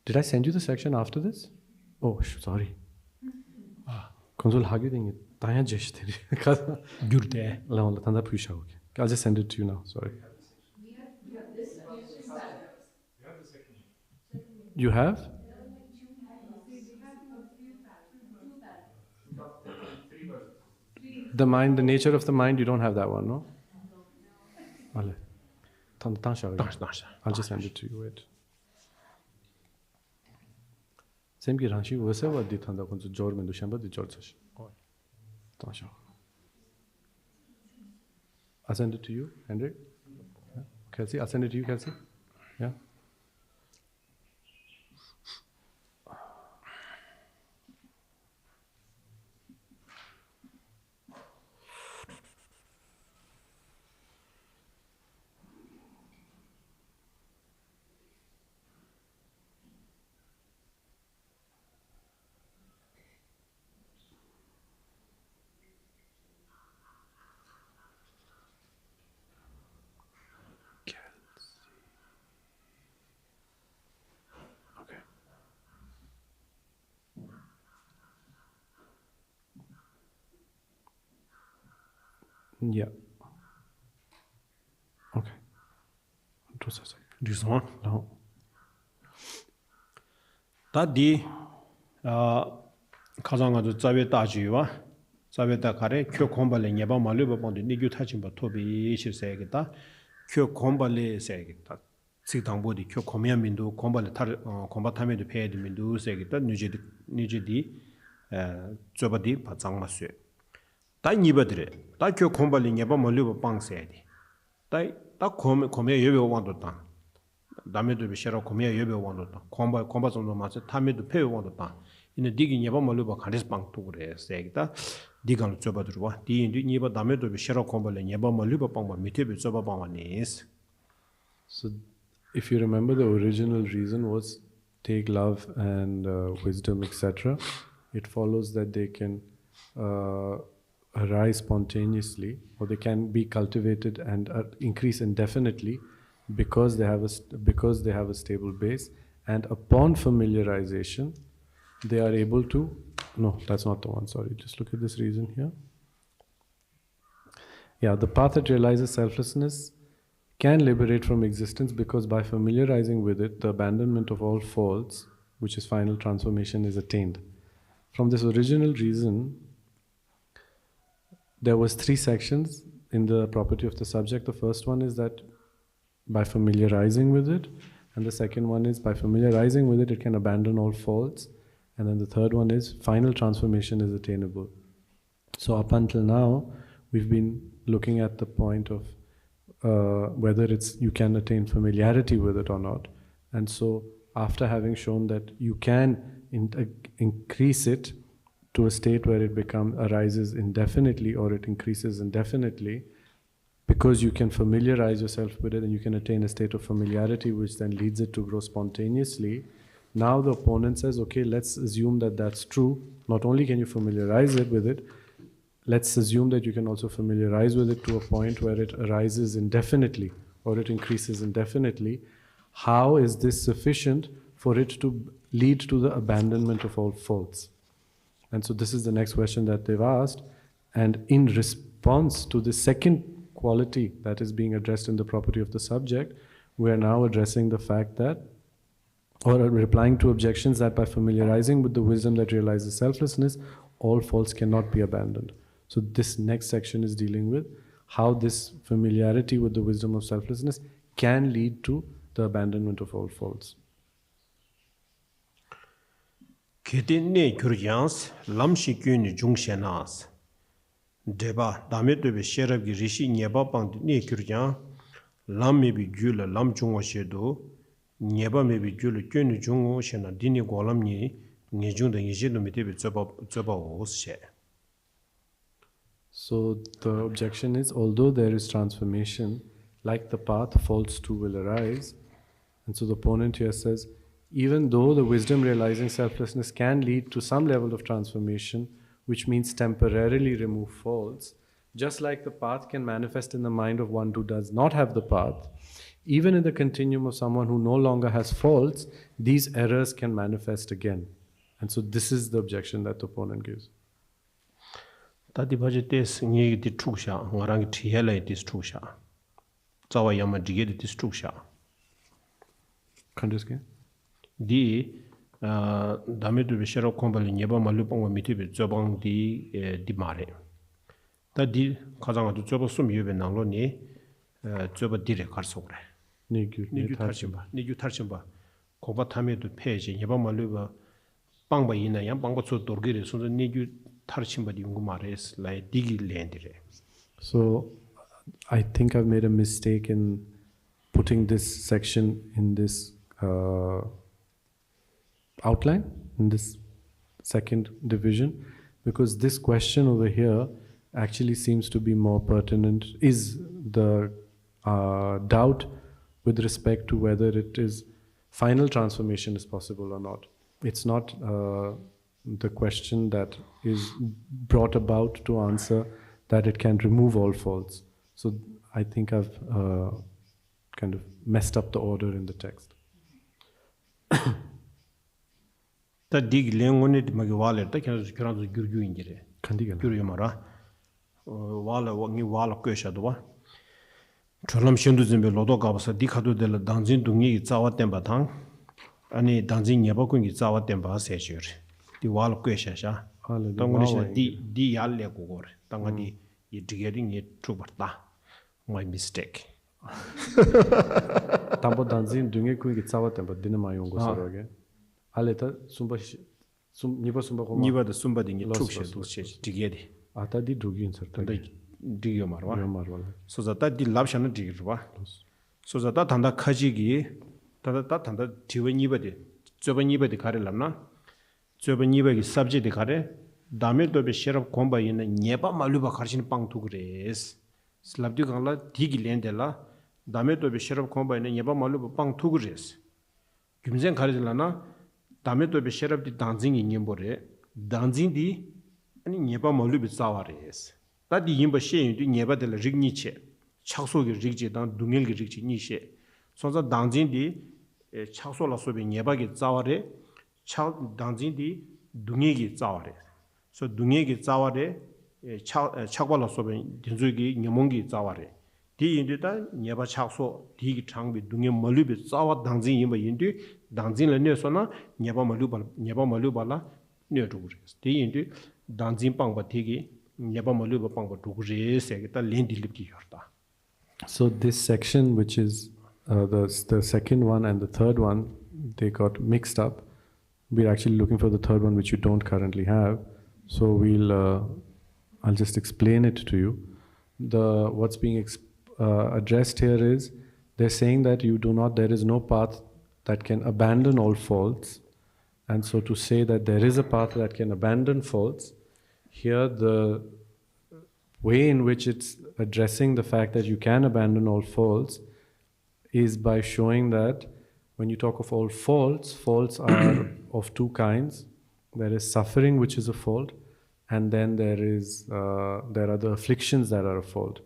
Did I send you the section after this? Oh, sorry. Console hagi dengi. Taya jesh teri.
Gurde.
La tanda pusha hoge. I'll just send it to you now. Sorry. You have? The mind, the nature of the mind, you don't have that one, no? I'll just send it to you. Wait. Same ki ranshi wase wadi thanda kunzu jor mendu shamba di jor chash. I'll send it to you, Hendrik. Kelsey, I'll send it to you, Kelsey. Yeah. Yeah. Okay.
This one?
No.
Tadi 가장아주 자베 따주와 자베 따가래 교 공발에 예방 말려 보는데 니규 타진 바 토비 실세겠다. kyo kombale segita sikdangbo di kyo komya mindu kombale tar komba tame de pe de mindu segita nije di zoba di pa changma sue ta nibadre ta kyo kombale nyeba molyo bang sedi ta komya yebe wando ta 다메도 비셔로 코미아 예배 원도다 콤바 정도 맞아 타메도 폐 원도다 이제 디기 예바 몰로바 간데스 방도 그래 세기다 디간 좁아 들어와 디인디 예바 다메도 비셔로 콤발레 예바 몰로바 방바 미테비 좁아 방와니스.
So if you remember, the original reason was take love and wisdom, etc. It follows that they can arise spontaneously, or they can be cultivated and increase indefinitely because they have a stable base, and upon familiarization they are able to, no, that's not the one, sorry, just look at this reason here. Yeah, the path that realizes selflessness can liberate from existence because by familiarizing with it, the abandonment of all faults, which is final transformation, is attained. From this original reason, there was 3 sections in the property of the subject. The first one is that by familiarizing with it, and the second one is by familiarizing with it, it can abandon all faults, and then the third one is final transformation is attainable. So up until now, we've been looking at the point of whether you can attain familiarity with it or not. And so after having shown that you can increase it to a state where it arises indefinitely or it increases indefinitely, because you can familiarize yourself with it and you can attain a state of familiarity which then leads it to grow spontaneously. Now the opponent says, okay, let's assume that that's true. Not only can you familiarize it with it, let's assume that you can also familiarize with it to a point where it arises indefinitely or it increases indefinitely. How is this sufficient for it to lead to the abandonment of all faults? And so this is the next question that they've asked. And in response to the second quality that is being addressed in the property of the subject, we are now addressing the fact that, or replying to objections that by familiarizing with the wisdom that realizes selflessness, all faults cannot be abandoned. So this next section is dealing with how this familiarity with the wisdom of selflessness can lead to the abandonment of all faults.
Kedinne kuryans lamshi kyuni jungshenas deba damet be sherab gi rishi nyeba pang ne kuryan lam me bi gyul lam chungwa shedo nyeba me bi gyul kyuni jungo shena dini golam ni ngejung de ngejedo mete be zoba os she.
So the objection is, although there is transformation, like the path, faults too will arise. And so the opponent here says, even though the wisdom realizing selflessness can lead to some level of transformation, which means temporarily remove faults, just like the path can manifest in the mind of one who does not have the path, even in the continuum of someone who no longer has faults, these errors can manifest again. And so this is the objection that the opponent gives.
Tadi bajetes ngi di truksha ngarang thiyela dis truksha zawa yama dige dis truksha
Kandiske
di damedu bishero kombali nyeba malupong mitibe zobang di mare ta di khazanga du zobo sum yebe nanglo ni zobo dire karsogre ni gyu tarchimba koba tamedu peje nyeba maluba pangba ina yang pangba so dorgire so ni gyu.
So I think I've made a mistake in putting this section in this outline, in this second division, because this question over here actually seems to be more pertinent, is the doubt with respect to whether it is final transformation is possible or not. It's not the question that is brought about to answer that it can remove all faults. So I think I've kind of messed up the order in the text.
Ta dig lengone di magwale ta kan gurgu ingire
Kandiga
gurgu mara wala wangi wala kwesha do cholam shindu zimbe lodo gabasa dikadu de la danjin dungi zawa temba thang ani danjin nyeba kungi zawa temba sechur di wala kwesha sha tangone di yalle ko gore tanga di ye digging it trubarta my mistake.
Tambo danzin dunge kui ki tsawa tempo dinama yongo soroge. Aleta sumba nipa sumba koma.
Nipa da sumba dinge tukshe dushe digedi.
Ata di dugin sarta.
Digyo marwa.
Marwa.
So zata di labshana digirwa. So zata tanda kaji gi tanda tiwa nipa di zoba nipa di kare lamna. Zoba nipa gi sabji di kare dame dobe sherab komba yina nyeba maluba karshin pang tukres. Slabdi kangla digi lende la dame dobe sherab komba yina nyeba maluba pang tukres. Gyumzen kare lana dame dobe sherab di danzingi nyembore. Danzing di nyeba maluba zaware. Tā dī yīmbā shē yuñ tū nyebā tēla rīg nī chē, chāksō kī rīg chē, tāng dūngēl kī rīg chē nī shē. Sōnsā dāngzīn dī chāksō lā sō bē nyebā kī tsāwā rē, dāngzīn dī dūngē kī tsāwā rē. Sō dūngē kī tsāwā rē, chākwa lā sō bē dīnzū kī nyamōng kī tsāwā rē. Dī yuñ tū tā nyebā chāksō dī kī chāng bē dūngē malū bē tsāwā dāngzīn yīmbā yuñ tū dāngzīn lā nē sō na nyebā malū bā lā nē rūg rē. Dī yuñ tū dāngzīn pāng bā tī kī
So this section, which is the second one and the third one, they got mixed up. We're actually looking for the third one, which you don't currently have. So I'll just explain it to you. What's being addressed here is they're saying that there is no path that can abandon all faults, and so to say that there is a path that can abandon faults. Here, the way in which it's addressing the fact that you can abandon all faults is by showing that when you talk of all faults, faults are of two kinds. There is suffering, which is a fault, and then there are the afflictions that are a fault.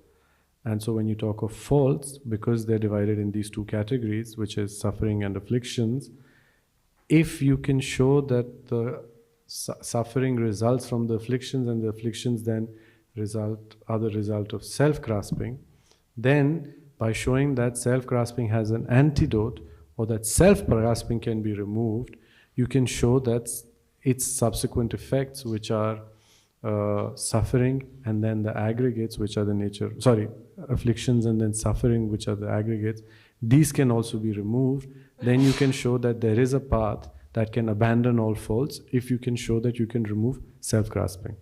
And so when you talk of faults, because they're divided in these two categories, which is suffering and afflictions, if you can show that the suffering results from the afflictions and the afflictions then are the result of self-grasping, then by showing that self-grasping has an antidote or that self-grasping can be removed, you can show that its subsequent effects, which are suffering and then the aggregates, which are afflictions and then suffering, which are the aggregates, these can also be removed. Then you can show that there is a path that can abandon all faults if you can show that you can remove self-grasping.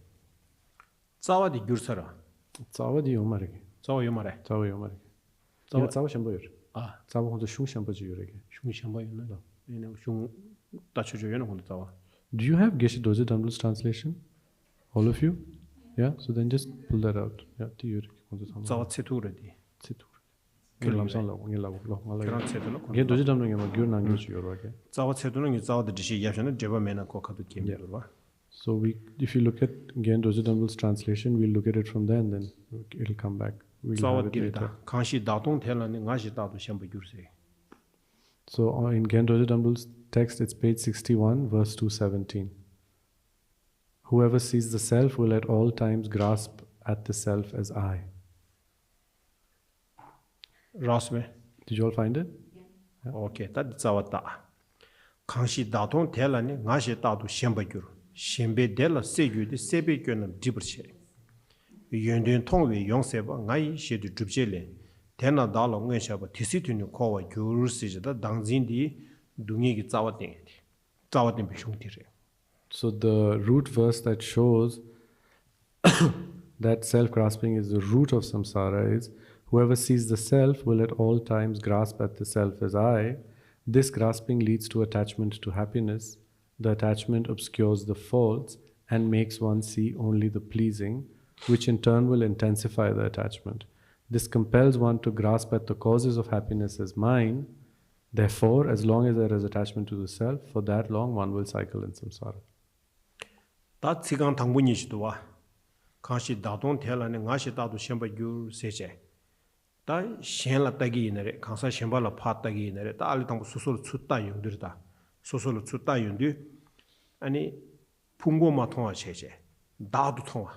Tsawa di gyursara.
Tsawa di yomarege.
Tsawa yomare.
Tsawa yomarege. Tsawa shamba yor. Tsawa honto shung shamba ji yorege.
Shung shamba yorna. Shung tacho jo yorna honto tsawa.
Do you have Geshe Dorji Damdul's translation? All of you? Yeah? So then just pull that out. Yeah, di yorege honto tsawa.
Tsawa tsetura di.
Tsetura. Geshe Dorji Damdul ngema gyur nangyo chi yorwage.
Tsawa tsetuna ngi tsawa da dishi yafshana jeba mena ko khadu kemi yorwa.
So if you look at Geshe Dorji Damdul's translation, we'll look at it from there and then it'll come back.
Tsawa dirita. Kanshi datong thela ni ngashi datu shamba gyurse.
So in Geshe Dorji Damdul's text, it's page 61, verse 217. Whoever sees the self will at all times grasp at the self as I.
Rasme.
Did you all find it?
Yeah. Okay, that is our ta. Kanshi datong thela ni ngashi datu shamba gyur. Shembe dela segyu de sebe gönam dibrche. Yönden tongwe yongseba ngai shedu drupjele. Tena dala ngeshaba tisituni kowa gyurusije da dangzin di dungi gi zawatin. Zawatin bishungtire.
So the root verse that shows that self-grasping is the root of samsara is whoever sees the self will at all times grasp at the self as I. This grasping leads to attachment to happiness. The attachment obscures the faults and makes one see only the pleasing, which in turn will intensify the attachment. This compels one to grasp at the causes of happiness as mine. Therefore, as long as there is attachment to the self, for that long one will cycle in samsara.
That sigang tangbunyi shidwa. Kanshi dadong thela ne ngashi dadu shemba gyur seche. Ta shen la tagi inare, kansa shemba la pa tagi inare, ta ali tangu susolo tsutta yundir ta. Susolo tsutta yundir, ani pungo ma tonga cheche, dadu tonga.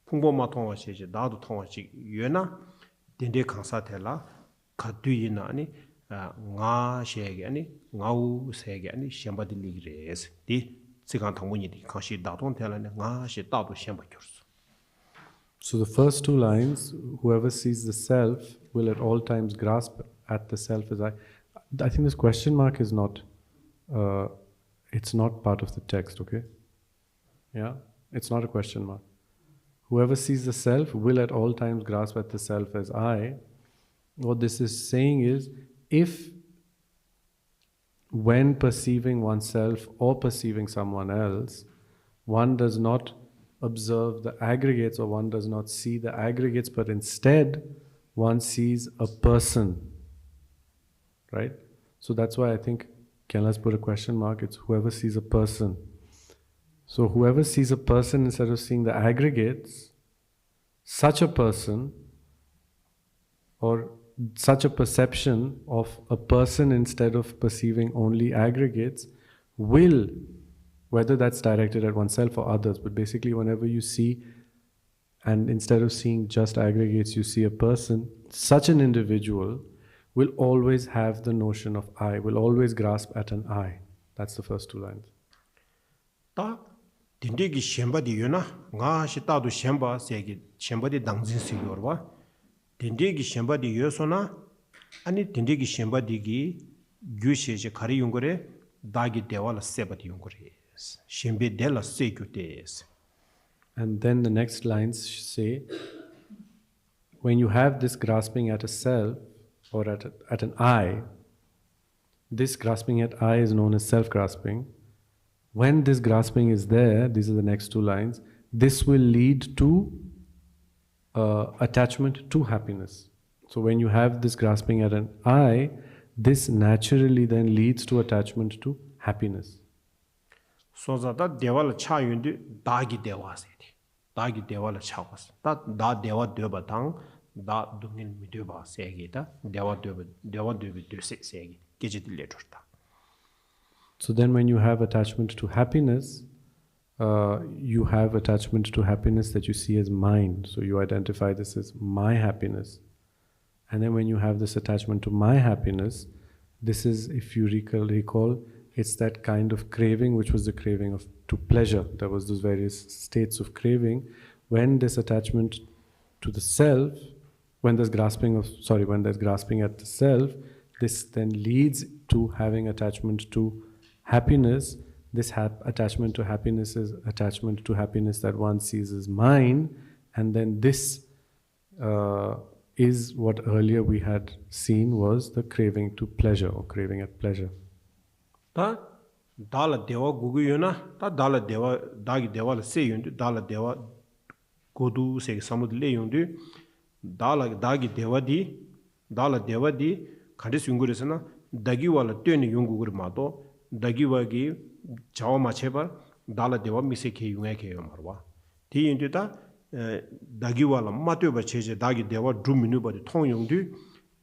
Pungo ma tonga cheche, dadu tonga chik yuena, dende kansa thela, kadu ina ani, nga shege ani, nga u sege ani, shemba di ligi res. Di sigang tangbunyi di, kanshi dadong thela ne nga she dadu shemba gyursu.
So the first two lines, whoever sees the self will at all times grasp at the self as I. I think this question mark is not, it's not part of the text, okay? Yeah? It's not a question mark. Whoever sees the self will at all times grasp at the self as I. What this is saying is, if when perceiving oneself or perceiving someone else, one does not observe the aggregates or one does not see the aggregates, but instead one sees a person, right? So that's why I think Kailash put a question mark, it's whoever sees a person. So whoever sees a person instead of seeing the aggregates, such a person or such a perception of a person instead of perceiving only aggregates will, whether that's directed at oneself or others, but basically whenever you see and instead of seeing just aggregates you see a person, such an individual will always have the notion of I, will always grasp at an I. That's the first two lines.
다 딘디기 셴바디 유나 나시 따도 셴바 세기 셴바디 당진 시요르바 딘디기 셴바디 요소나 아니 딘디기 셴바디기 규시제 가리 용거레 다기 대와라 세바디 용거레 셴베 델라 세규테스.
And then the next lines say, when you have this grasping at a self or at an I, this grasping at I is known as self-grasping. When this grasping is there, these are the next two lines, this will lead to attachment to happiness. So when you have this grasping at an I, this naturally then leads to attachment to happiness.
So that devala cha yundi dagi dewa sedi. Dagi devala cha was. That da dewa deba tang da dungin mideba segi da dewa deba du segi. Gejit later.
So then when you have attachment to happiness, you have attachment to happiness that you see as mine. So you identify this as my happiness. And then when you have this attachment to my happiness, this is, if you recall, it's that kind of craving which was the craving to pleasure. There was those various states of craving. When this attachment to the self, when there's grasping at the self, this then leads to having attachment to happiness. This attachment to happiness is attachment to happiness that one sees as mine, and then this is what earlier we had seen was the craving to pleasure or craving at pleasure.
다 달라 대와 구구요나 다 달라 대와 다기 대와를 세윤데 달라 대와 고두 세 사무들레 윤데 달라 다기 대와디 달라 대와디 카디스 윤구르스나 다기와라 떼니 윤구르 마도 다기와기 자와 마체바 달라 대와 미세케 윤에케 말와 디인데다 다기와라 마떼바 체제 다기 대와 둠미누바디 통용디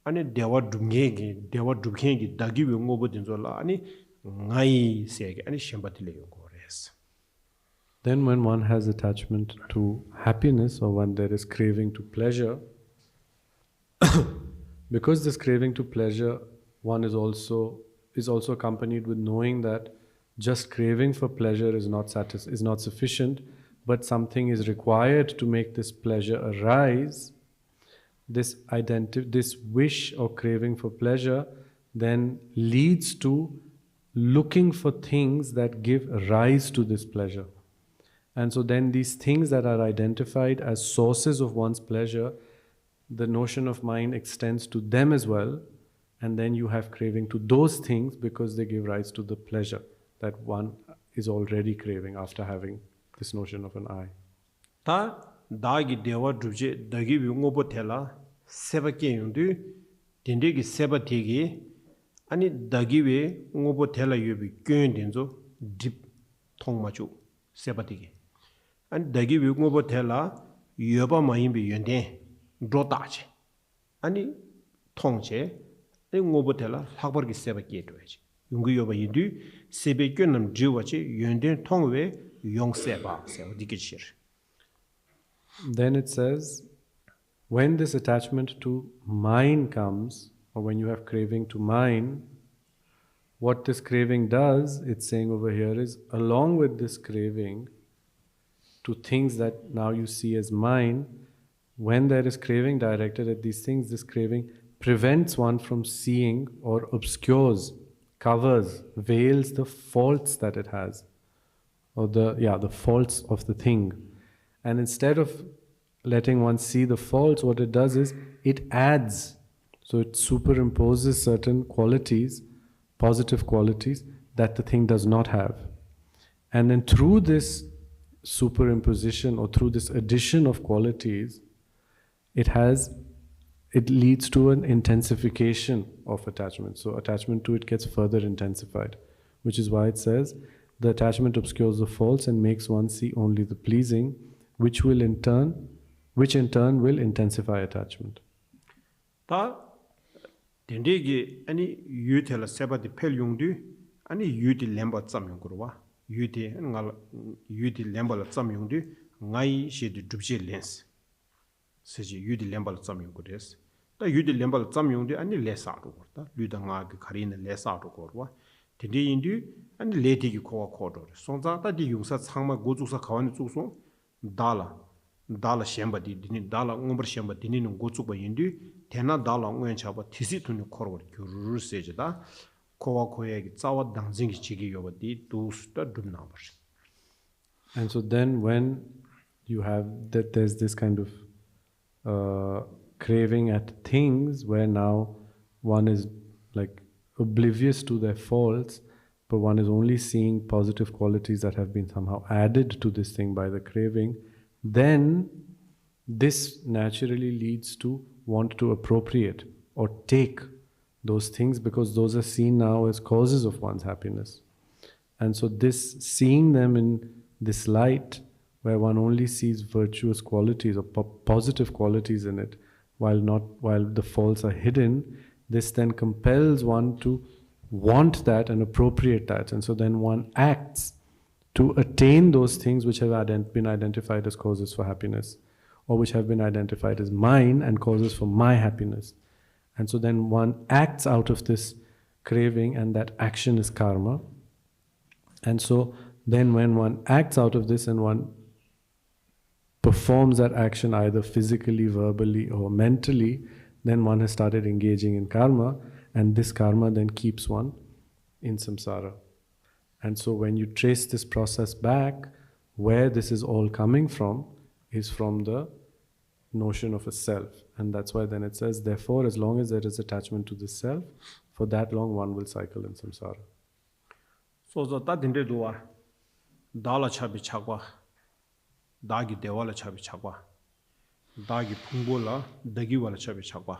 아니 대와 둠게기 대와 둠케기 다기 용고버딘졸라 아니 ngai sege ani shembatile yogores.
Then when one has attachment to happiness or when there is craving to pleasure, because this craving to pleasure one is also accompanied with knowing that just craving for pleasure is not sufficient, but something is required to make this pleasure arise. This wish or craving for pleasure then leads to looking for things that give rise to this pleasure. And so then these things that are identified as sources of one's pleasure, the notion of mind extends to them as well, and then you have craving to those things because they give rise to the pleasure that one is already craving after having this notion of an I.
Ta dagi dewa druje dagi ngobo tela seba ke yundu dindegi seba tegi 아니 다기웨 ngobo tela yubi kyen denzo dip thongmachu sebatigi 아니 다기웨 ngobo tela yoba mayimbi yende drotache 아니 thongche 에 ngobo tela hakbargi sebaki doje yungu yoba yindu sebe kyenam jiwache yende thongwe yong seba dikishir.
Then it says, when this attachment to mine comes, or when you have craving to mine, what this craving does, it's saying over here, is along with this craving to things that now you see as mine, when there is craving directed at these things, this craving prevents one from seeing or obscures, covers, veils the faults that it has, or the faults of the thing. And instead of letting one see the faults, what it does is it adds. So it superimposes certain qualities, positive qualities, that the thing does not have. And then through this superimposition or through this addition of qualities, it leads to an intensification of attachment. So attachment to it gets further intensified, which is why it says the attachment obscures the false and makes one see only the pleasing, which in turn will intensify attachment.
Ta dendegi ani yutela sebadi pel yungdu ani yuti lemba tsam yungurwa yuti ngal yuti lemba la tsam yungdu ngai shedi dubje lens seji yuti lemba la tsam yungures ta yuti lemba la tsam yungdu ani lesa ro ta luda nga ge karina lesa ro korwa dendi indu ani leti gi kowa kodo sonza ta di yungsa changma gojuksa khawani chukso dala shemba di dini dala ngombar shemba dini nung gochukba yindu tena dala ngoyan chaba tisi tuni korwar gyurur seje da kowa koya ki tsawa dangzingi chigi yoba di dusta dumnabar.
And so then when you have that, there's this kind of craving at things where now one is like oblivious to their faults, but one is only seeing positive qualities that have been somehow added to this thing by the craving, then this naturally leads to want to appropriate or take those things, because those are seen now as causes of one's happiness. And so this seeing them in this light, where one only sees virtuous qualities or positive qualities in it, while the faults are hidden, this then compels one to want that and appropriate that. And so then one acts to attain those things which have been identified as causes for happiness, or which have been identified as mine and causes for my happiness. And so then one acts out of this craving, and that action is karma. And so then when one acts out of this and one performs that action either physically, verbally, or mentally, then one has started engaging in karma, and this karma then keeps one in samsara. And so when you trace this process back, where this is all coming from is from the notion of a self. And that's why then it says, therefore, as long as there is attachment to the self, for that long one will cycle in samsara.
So ta dinde duwa dala chabi chakwa dagi dewala chabi chakwa dagi phungbola dagi wala chabi chakwa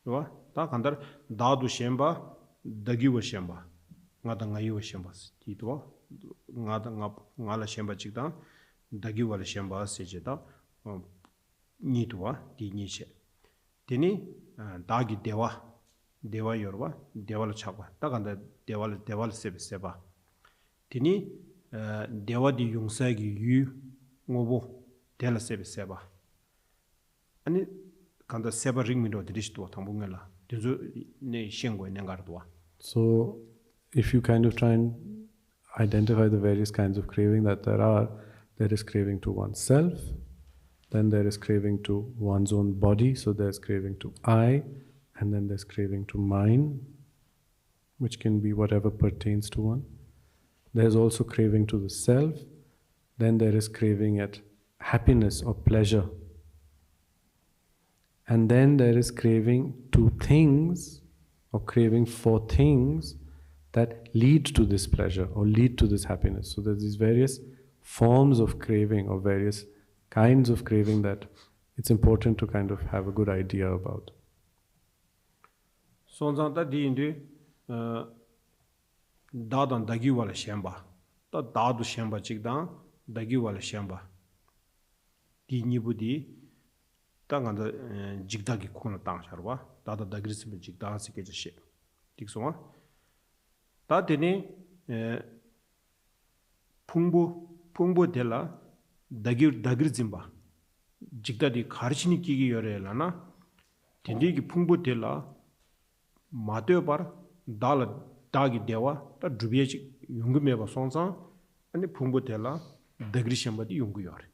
duwa ta kandar dadu shemba dagi wa shemba ngada ngayi wa shemba ti duwa ngada ngala shemba chikda dagi wala shemba seje da ni duwa di ni che teni dagi dewa yorwa dewala chakwa ta kanda dewala seba teni dewa di yungsa gi yu ngobo dela seba ani kanda seba ring do dirish do thambungela dezo ne shengwe nengar do.
So if you kind of try and identify the various kinds of craving that there is craving to oneself, then there is craving to one's own body, so there's craving to I, and then there's craving to mine, which can be whatever pertains to one. There's also craving to the self. Then there is craving at happiness or pleasure. And then there is craving to things, or craving for things that lead to this pleasure or lead to this happiness. So there's these various forms of craving or various kinds of craving that it's important to kind of have a good idea about.
So di indi dadan dagi wala shemba ta dadu shemba chikda dagi wala shemba di nibudi ta nganda jigda gi khona tang sharwa dada dagris me jigda se ke je tiksoma ta deni phungbo dela dagir zimba jigda di kharchini ki yorela na tendi gi phungbo dela mateo bar dagi dewa ta drubiye yungu meba songsa ani phungbo dela dagri shamba di yungu yore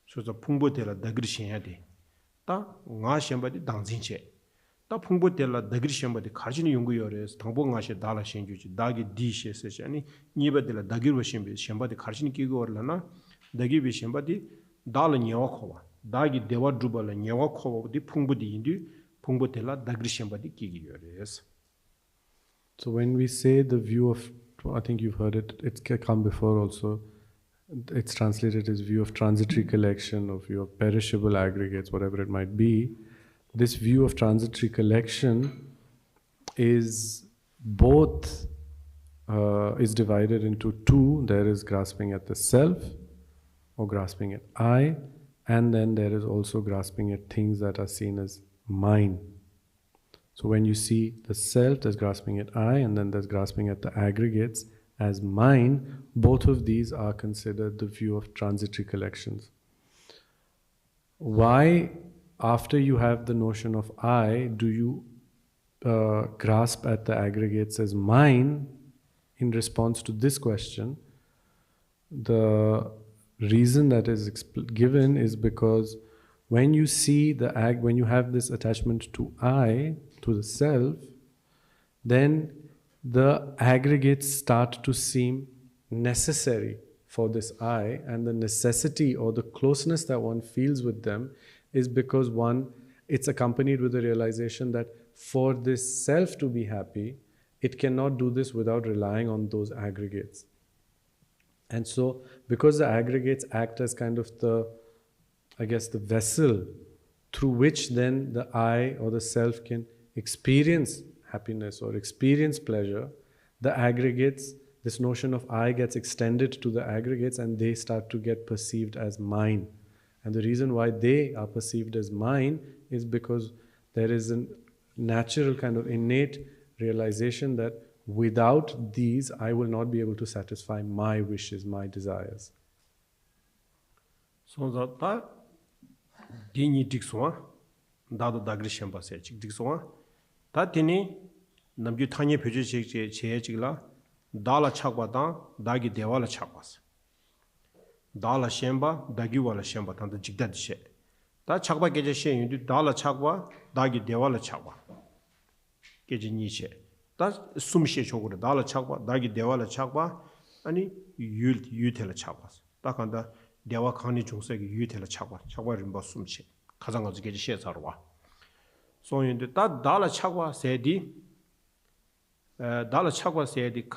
소자 풍부텔라 다그리신야데 다 나셴바디 당진체 다 풍부텔라 다그리신바디 가르치는 연구요래서 당봉가시 달라 신주지 다기 디셰스 아니 니바텔라 다기르 신비 셴바디 가르치는 기고르라나 다기비 셴바디 달라 녀와코와 다기 데와 두발라 녀와코디 풍부디 인디 풍부텔라 다그리신바디 기기요래서.
So when we say the view of, I think you've heard it, it's come before also, it's translated as view of transitory collection, or view of perishable aggregates, whatever it might be. This view of transitory collection is both, is divided into two. There is grasping at the self, or grasping at I, and then there is also grasping at things that are seen as mine. So when you see the self, there's grasping at I, and then there's grasping at the aggregates as mine. Both of these are considered the view of transitory collections. Why, after you have the notion of I, do you grasp at the aggregates as mine? In response to this question, the reason that is given is because when you see when you have this attachment to I, to the self, then the aggregates start to seem necessary for this I, and the necessity or the closeness that one feels with them is because it's accompanied with the realization that for this self to be happy, it cannot do this without relying on those aggregates. And so, because the aggregates act as kind of the vessel through which then the I or the self can experience happiness or experience pleasure, the aggregates, this notion of I gets extended to the aggregates, and they start to get perceived as mine. And the reason why they are perceived as mine is because there is a natural kind of innate realization that without these, I will not be able to satisfy my wishes, my desires.
So that dini dikswa dado dagri shemba se chik dikswa ta tini namju thanye pheje che chigla dala chakwa da dagi dewala chakwas dala shemba dagi wala shemba tan da jigda dishe ta chakwa geje she yundu dala chakwa dagi dewala chakwa geje ni che ta sumshe chogura dala chakwa dagi dewala chakwa ani yutela chakwas ta kanda 대화 강의 중세기 유태를 차과 림바 숨치 가장 어지 게지 시에서와 소인데 다 달라 차과 세디 달라 차과 세디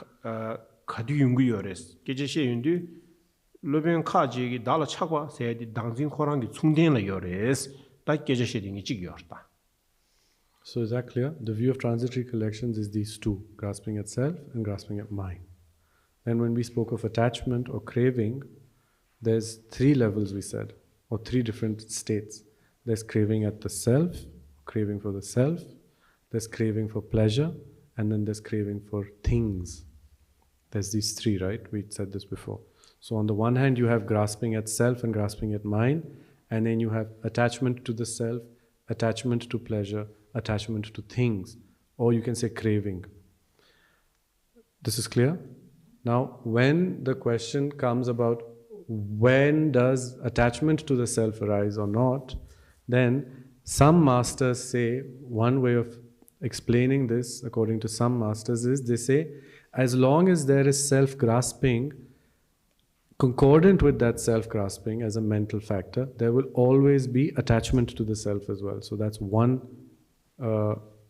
가디 연구요레스 게지 시인데 로벤 카지기 달라 차과 세디 당진 호랑기 충전을 요레스 다 게지 시딩이 지기요다.
So is that clear? The view of transitory collections is these two, grasping at self and grasping at mind. And when we spoke of attachment or craving, there's three levels, we said, or three different states. There's craving at the self, craving for the self, there's craving for pleasure, and then there's craving for things. There's these three, right? We said this before. So on the one hand, you have grasping at self and grasping at mind, and then you have attachment to the self, attachment to pleasure, attachment to things, or you can say craving. This is clear? Now, when the question comes about when does attachment to the self arise or not, then some masters say, one way of explaining this, according to some masters, is they say, as long as there is self-grasping, concordant with that self-grasping as a mental factor, there will always be attachment to the self as well. So that's one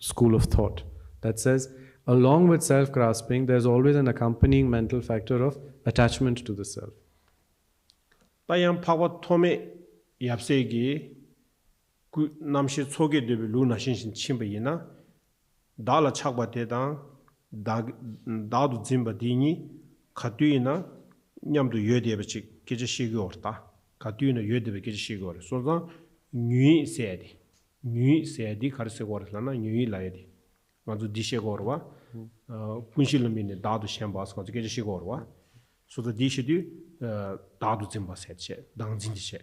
school of thought that says, along with self-grasping, there's always an accompanying mental factor of attachment to the self.
Tayang pawa tome yapsegi namshi tsoge debi lu nashinshin chimba yina dala chakba dedang dadu zimba dini katuyina nyamdu yodebe chik geje shigi orta katuyina yodebe geje shigi orta so zang nyui seyadi karisi orta nyui layadi manzu dishe orwa punshilumini dadu shembas kanzu geje shigi orwa so the dishe di 다도 쯤바 세체 당진지체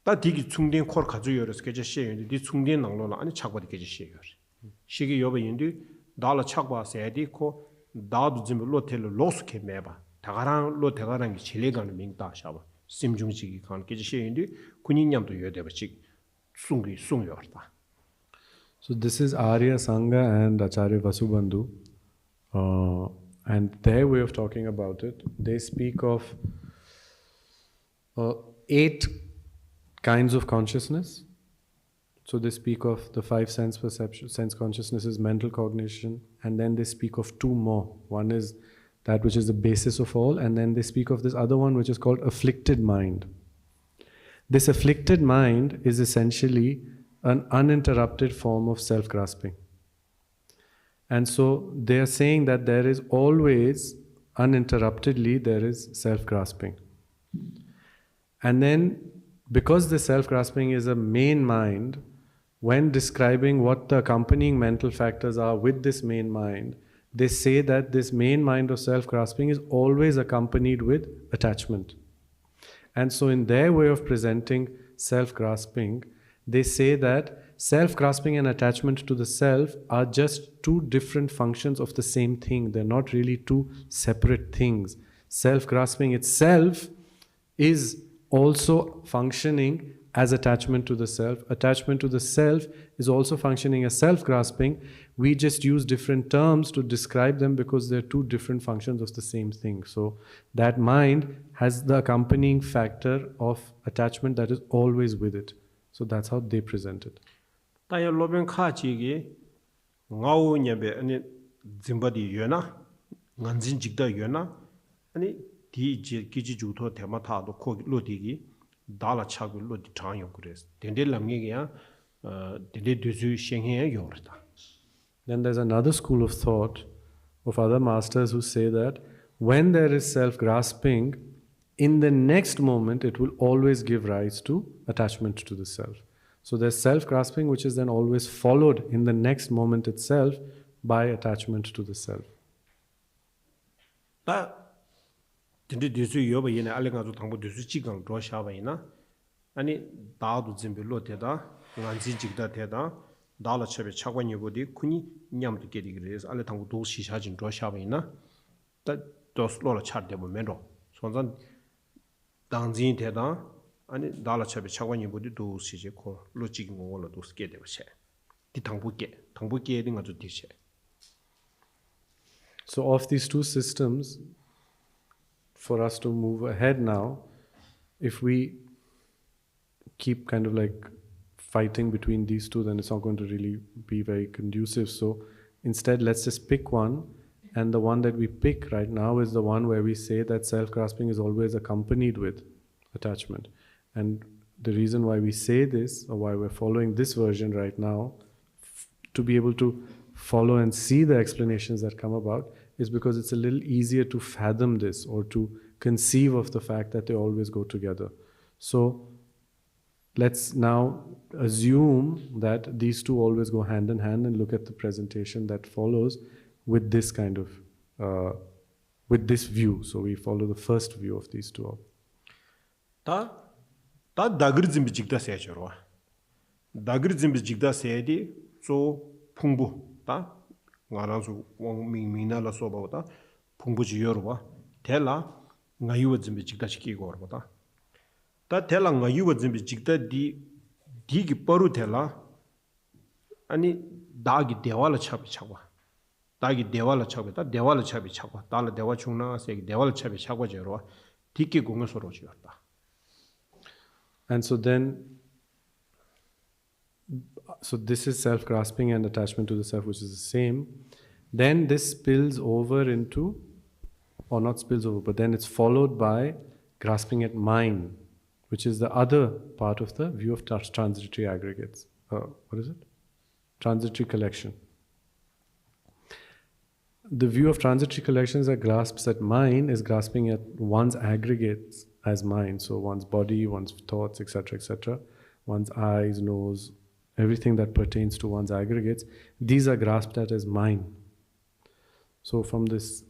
다 디기 충된 콜 가지고 열어서 게제 시에인데 디 충된 낭로나 아니 착바디 게제 시에 열 시기 여바 인디 달라 착바 세디코 다도 쯤 로텔 로스케 메바 다가랑 로 대가랑 게 제레가는 민다 샤바 심중 chigi khan keji sheyindi kuni nyamdo yodeba chig sungi sungyorta.
So this is Arya Sangha and Acharya Vasubandhu, and their way of talking about it, they speak of 8 kinds of consciousness. So they speak of the 5 sense perception, sense consciousnesses, mental cognition, and then they speak of 2 more. One is that which is the basis of all, and then they speak of this other one which is called afflicted mind. This afflicted mind is essentially an uninterrupted form of self-grasping. And so they are saying that there is always, uninterruptedly, there is self-grasping. And then, because the self-grasping is a main mind, when describing what the accompanying mental factors are with this main mind, they say that this main mind of self-grasping is always accompanied with attachment. And so in their way of presenting self-grasping, they say that self-grasping and attachment to the self are just 2 different functions of the same thing. They're not really 2 separate things. Self-grasping itself is also functioning as attachment to the self. Attachment to the self is also functioning as self-grasping. We just use different terms to describe them because they're 2 different functions of the same thing. So that mind has the accompanying factor of attachment that is always with it. So that's how they present it.
Taya loben kha chigi ngao nyebe ani zimbadi yona nganjin jigda yona ani di kiji juto tema tha do ko lo digi dala chagu lo di thang yo kures dende lamge ya dende duzu shenghe yorta.
Then there's another school of thought of other masters who say that when there is self-grasping, in the next moment it will always give rise to attachment to the self. So there's self-grasping which is then always followed in the next moment itself by attachment to the self.
Ta dende duzu yoba yene alenga zo thangbo duzu chigang do shawa ina ani da du zimbe lo teda nganjin jigda teda dala chebe chagwa nyobodi kuni nyamdo gedi gres ale thangbo do shisha jin do shawa ina ta dos lo la char debo menro sonzan 당진 대다 아니 달라차베 차관이 보디 도 시제코 로직 ngolo do ske de che di thangbuke ding aju di che.
So of these 2 systems, for us to move ahead now, if we keep kind of like fighting between these 2, then it's not going to really be very conducive. So instead, let's just pick one. And the one that we pick right now is the one where we say that self-grasping is always accompanied with attachment. And the reason why we say this, or why we're following this version right now, to be able to follow and see the explanations that come about, is because it's a little easier to fathom this or to conceive of the fact that they always go together. So let's now assume that these 2 always go hand in hand and look at the presentation that follows with this kind of, with this view. So we follow the first view of these 2.
Ta dagir zimbi jigda se chorwa. Dagir zimbi jigda se di so phungbu ta ngarang su wang ming na la so ba ta phungbu ji yorwa. Tela ngayu zimbi jigda chiki gorwa ta. Ta tela ngayu zimbi jigda di gi paru tela ani dagi dewala chabi chagwa. 다기 대화를 차고다 대화를 차비 차고 달라 대화 중나서 대화를 차비 차고 저러 뒷기 공서로 지었다.
And so then, so this is self-grasping and attachment to the self, which is the same. Then this spills over into, or not spills over, but then it's followed by grasping at mind, which is the other part of the view of transitory aggregates. What is it? Transitory collection. The view of transitory collections that grasps at mind is grasping at one's aggregates as mind. So one's body, one's thoughts, etc., one's eyes, nose, everything that pertains to one's aggregates, these are grasped at as mind. So from this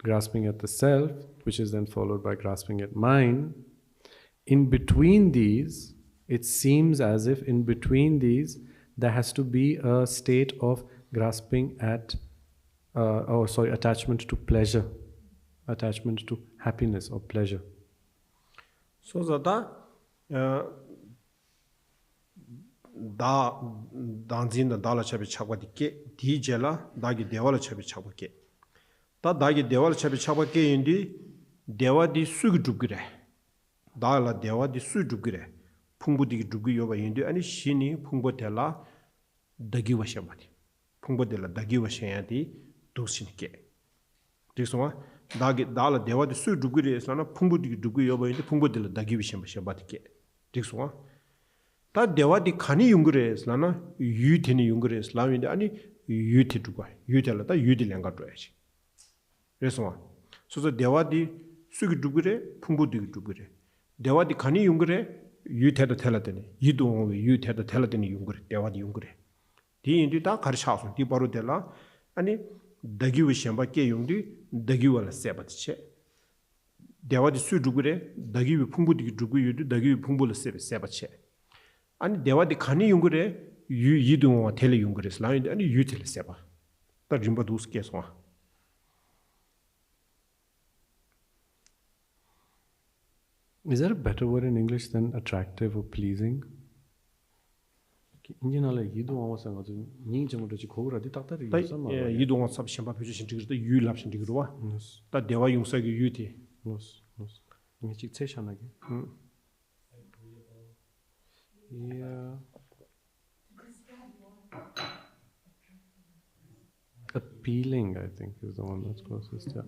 grasping at the self, which is then followed by grasping at mind, in between these, it seems as if in between these, there has to be a state of grasping at attachment to pleasure, attachment to happiness or pleasure.
So that da danzin da dala chabi chakwa dike di jela dagi dewala chabi chakwa ke ta dagi dewala chabi chakwa ke indi dewa di sugi dugire dala dewa di sugi dugire phungbu di dugi yoba indi ani shini phungbo tela dagi wa shabadi phungbo tela dagi wa shayadi dosin ke tisoma dagi dala dewa di sugi dugire islana phungbu di dugi yoba indi phungbo tela dagi wa shabadi ke tisoma 다 대화디 칸이 용그레스라나 유티니 용그레스라인데 아니 유티 두고 유텔라다 유딜랭가 줘야지 그래서 소소 대화디 수기 두그레 풍부디 두그레 대화디 칸이 용그레 유테도 텔라더니 이동 유테도 텔라더니 용그레 대화디 용그레 디인디 다 가르쳐서 디 바로 될라 아니 다기위 셴바께 용디 다기와라 세바티체 대화디 수 두그레 다기위 풍부디 두고 유디 다기위 풍부를 세바체 아니 대화디 칸이 용그레 유 이동와 텔레 용그레스 라인데 아니 유텔 세바 다 짐바 두스케서
Is there a better word in English than attractive or pleasing? 인진할래 이동와 상가지 닝점으로지 고그라디 딱다리 있었나?
예, 이동와 삽 셴바 표시신 지그도 유랍신 지그로와. 다 대화 용사기 유티.
노스. 이게 직체샤나게. Yeah. Appealing, I think, is the one that's closest. Yeah.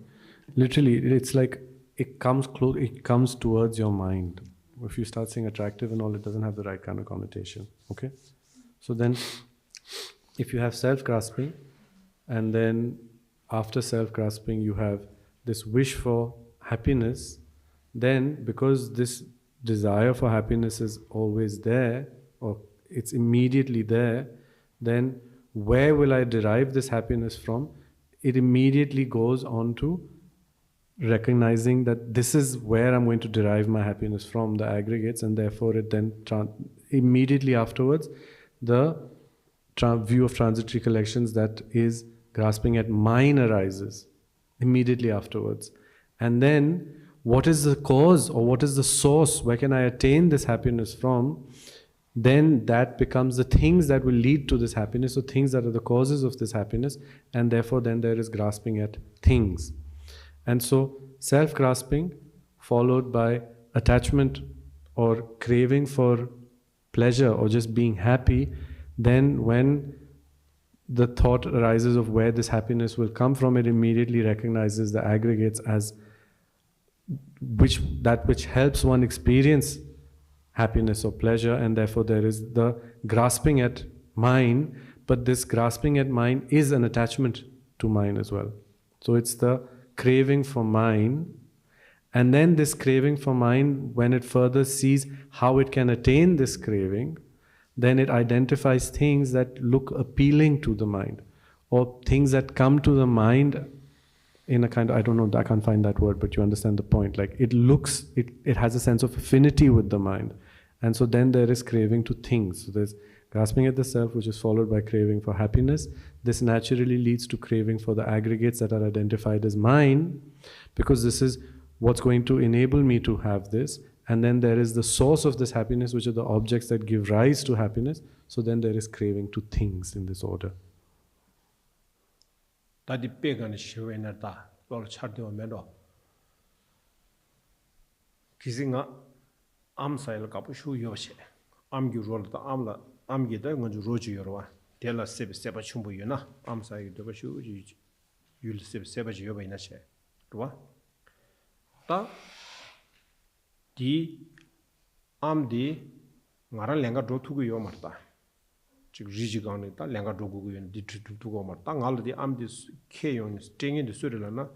Literally, it's like it comes close. It comes towards your mind. If you start saying attractive and all, it doesn't have the right kind of connotation. Okay. So then, if you have self-grasping, and then after self-grasping you have this wish for happiness, then because this desire for happiness is always there, or it's immediately there, then where will I derive this happiness from? It immediately goes on to recognizing that this is where I'm going to derive my happiness from, the aggregates, and therefore it then immediately afterwards, the view of transitory collections that is grasping at mine arises immediately afterwards. And then what is the cause or what is the source? Where can I attain this happiness from? Then that becomes the things that will lead to this happiness, or things that are the causes of this happiness, and therefore then there is grasping at things. And so self-grasping followed by attachment or craving for pleasure or just being happy, then when the thought arises of where this happiness will come from, it immediately recognizes the aggregates as which helps one experience happiness or pleasure, and therefore there is the grasping at mine, but this grasping at mine is an attachment to mine as well. So it's the craving for mine, and then this craving for mine, when it further sees how it can attain this craving, then it identifies things that look appealing to the mind, or things that come to the mind in a kind of, I don't know, I can't find that word, but you understand the point. Like it has a sense of affinity with the mind. And so then there is craving to things. So there's grasping at the self, which is followed by craving for happiness. This naturally leads to craving for the aggregates that are identified as mine, because this is what's going to enable me to have this. And then there is the source of this happiness, which are the objects that give rise to happiness. So then there is craving to things in this order.
다디 빼가는 시외나다 또 차대어 매도 기승아 암사일 가부슈 요시 암기 롤다 암라 암기다 먼저 로지 여러와 델라 세베 충분이나 암사이 되버슈 율 세베 요바이나체 도와 다디 암디 나랑 랭가 도투고 요 말다 즉 리지가는 다 랭가 도구고 연 디투고 말다 갈디 암디 케용 스팅인데 소리라나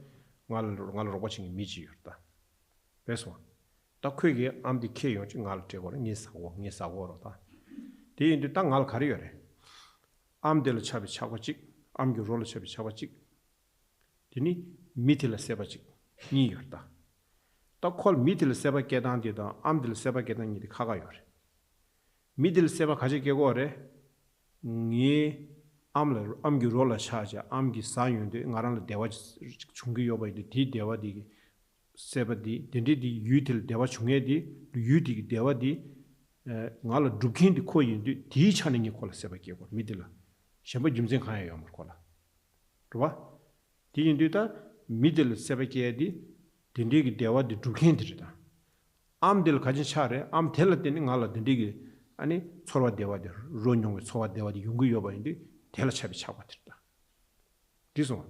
갈로 watching 미지였다 그래서 딱 크게 암디 케용 갈 때고 니사고로다 디인데 땅갈 가려래 암델 차비 차고직 암기 롤 차비 차고직 디니 미틀 세바직 니였다 딱콜 미틀 세바 계단디다 암들 세바 계단이 가가요 미들 세바 가지게고래 니 암기 롤라 차자 암기 사윤데 나랑 대화 중기 요바이데 디 대화디 세바디 덴디디 유틸 대화 중에디 유디 대화디 ngala dukhin di ko yin di chaning ni kola seba ke ko midila shamba jumzen khaya yo mar kola roba di yin ta midil seba ke di dindi gi dewa di dukhin di da am del kajin chare am tel den ngala dindi gi ani chorwa dewa de ronyong chowa dewa di yungu yo ba indi tel chabi chawa da diso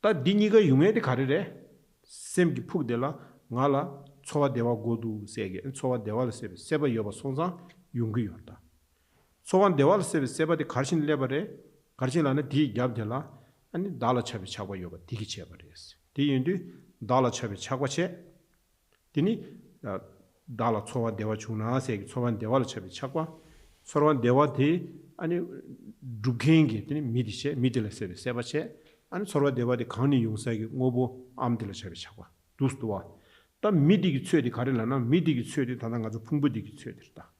ta diniga yume de karire semgi phuk dela ngala 초와 대화 고두 세게 초와 대화를 세바 여바 손상 용기 요다 초와 대화를 세바데 가르친 레버에 가르친 안에 디 잡들라 아니 달라 차비 차고 여바 디기 쳐버렸어 디인디 달라 차비 차고체 디니 달라 초와 대화 주나 세게 초와 대화를 차비 차고 서로한 대화디 아니 두갱게 디니 미디체 미들레 세바체 아니 서로와 대화디 강니 용사기 오보 암들레 차비 차고 두스도와 또 미디기 최디 가르라나 미디기 최디 다당 아주 풍부디기 최디다.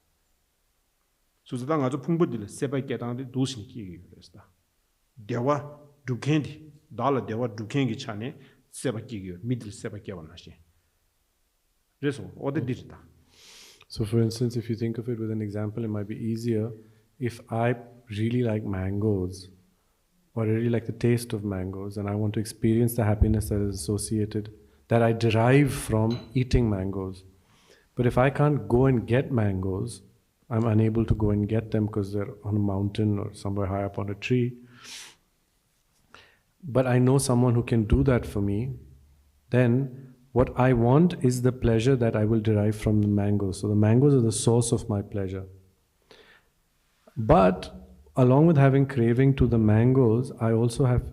수수당 아주 풍부디를 세바이게 당데 도신이 기기 그랬다. 대화 두켄디 달라 대화 두켄기 차네 세바기기 미들 세바게 원하시. 그래서 어디 디다.
So for instance, if you think of it with an example, it might be easier if I really like mangoes or I really like the taste of mangoes and I want to experience the happiness that is associated that I derive from eating mangoes. But if I can't go and get mangoes, I'm unable to go and get them because they're on a mountain or somewhere high up on a tree. But I know someone who can do that for me, then what I want is the pleasure that I will derive from the mangoes. So the mangoes are the source of my pleasure. But along with having craving to the mangoes, I also have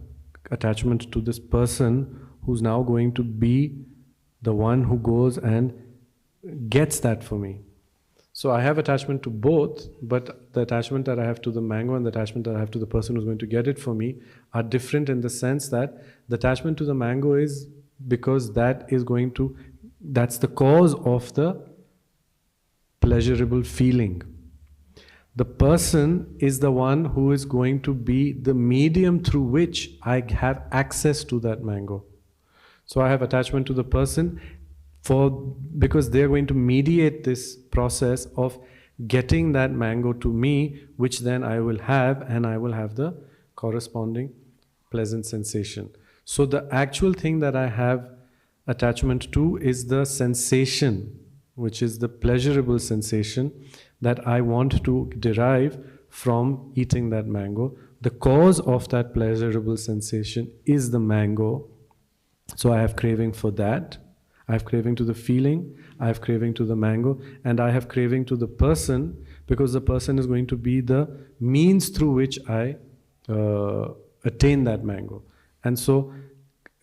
attachment to this person who's now going to be the one who goes and gets that for me. So I have attachment to both, but the attachment that I have to the mango and the attachment that I have to the person who's going to get it for me are different in the sense that the attachment to the mango is because that's the cause of the pleasurable feeling. The person is the one who is going to be the medium through which I have access to that mango. So I have attachment to the person because they're going to mediate this process of getting that mango to me, which then I will have, and I will have the corresponding pleasant sensation. So the actual thing that I have attachment to is the sensation, which is the pleasurable sensation that I want to derive from eating that mango. The cause of that pleasurable sensation is the mango. So I have craving for that, I have craving to the feeling, I have craving to the mango, and I have craving to the person because the person is going to be the means through which I attain that mango. And so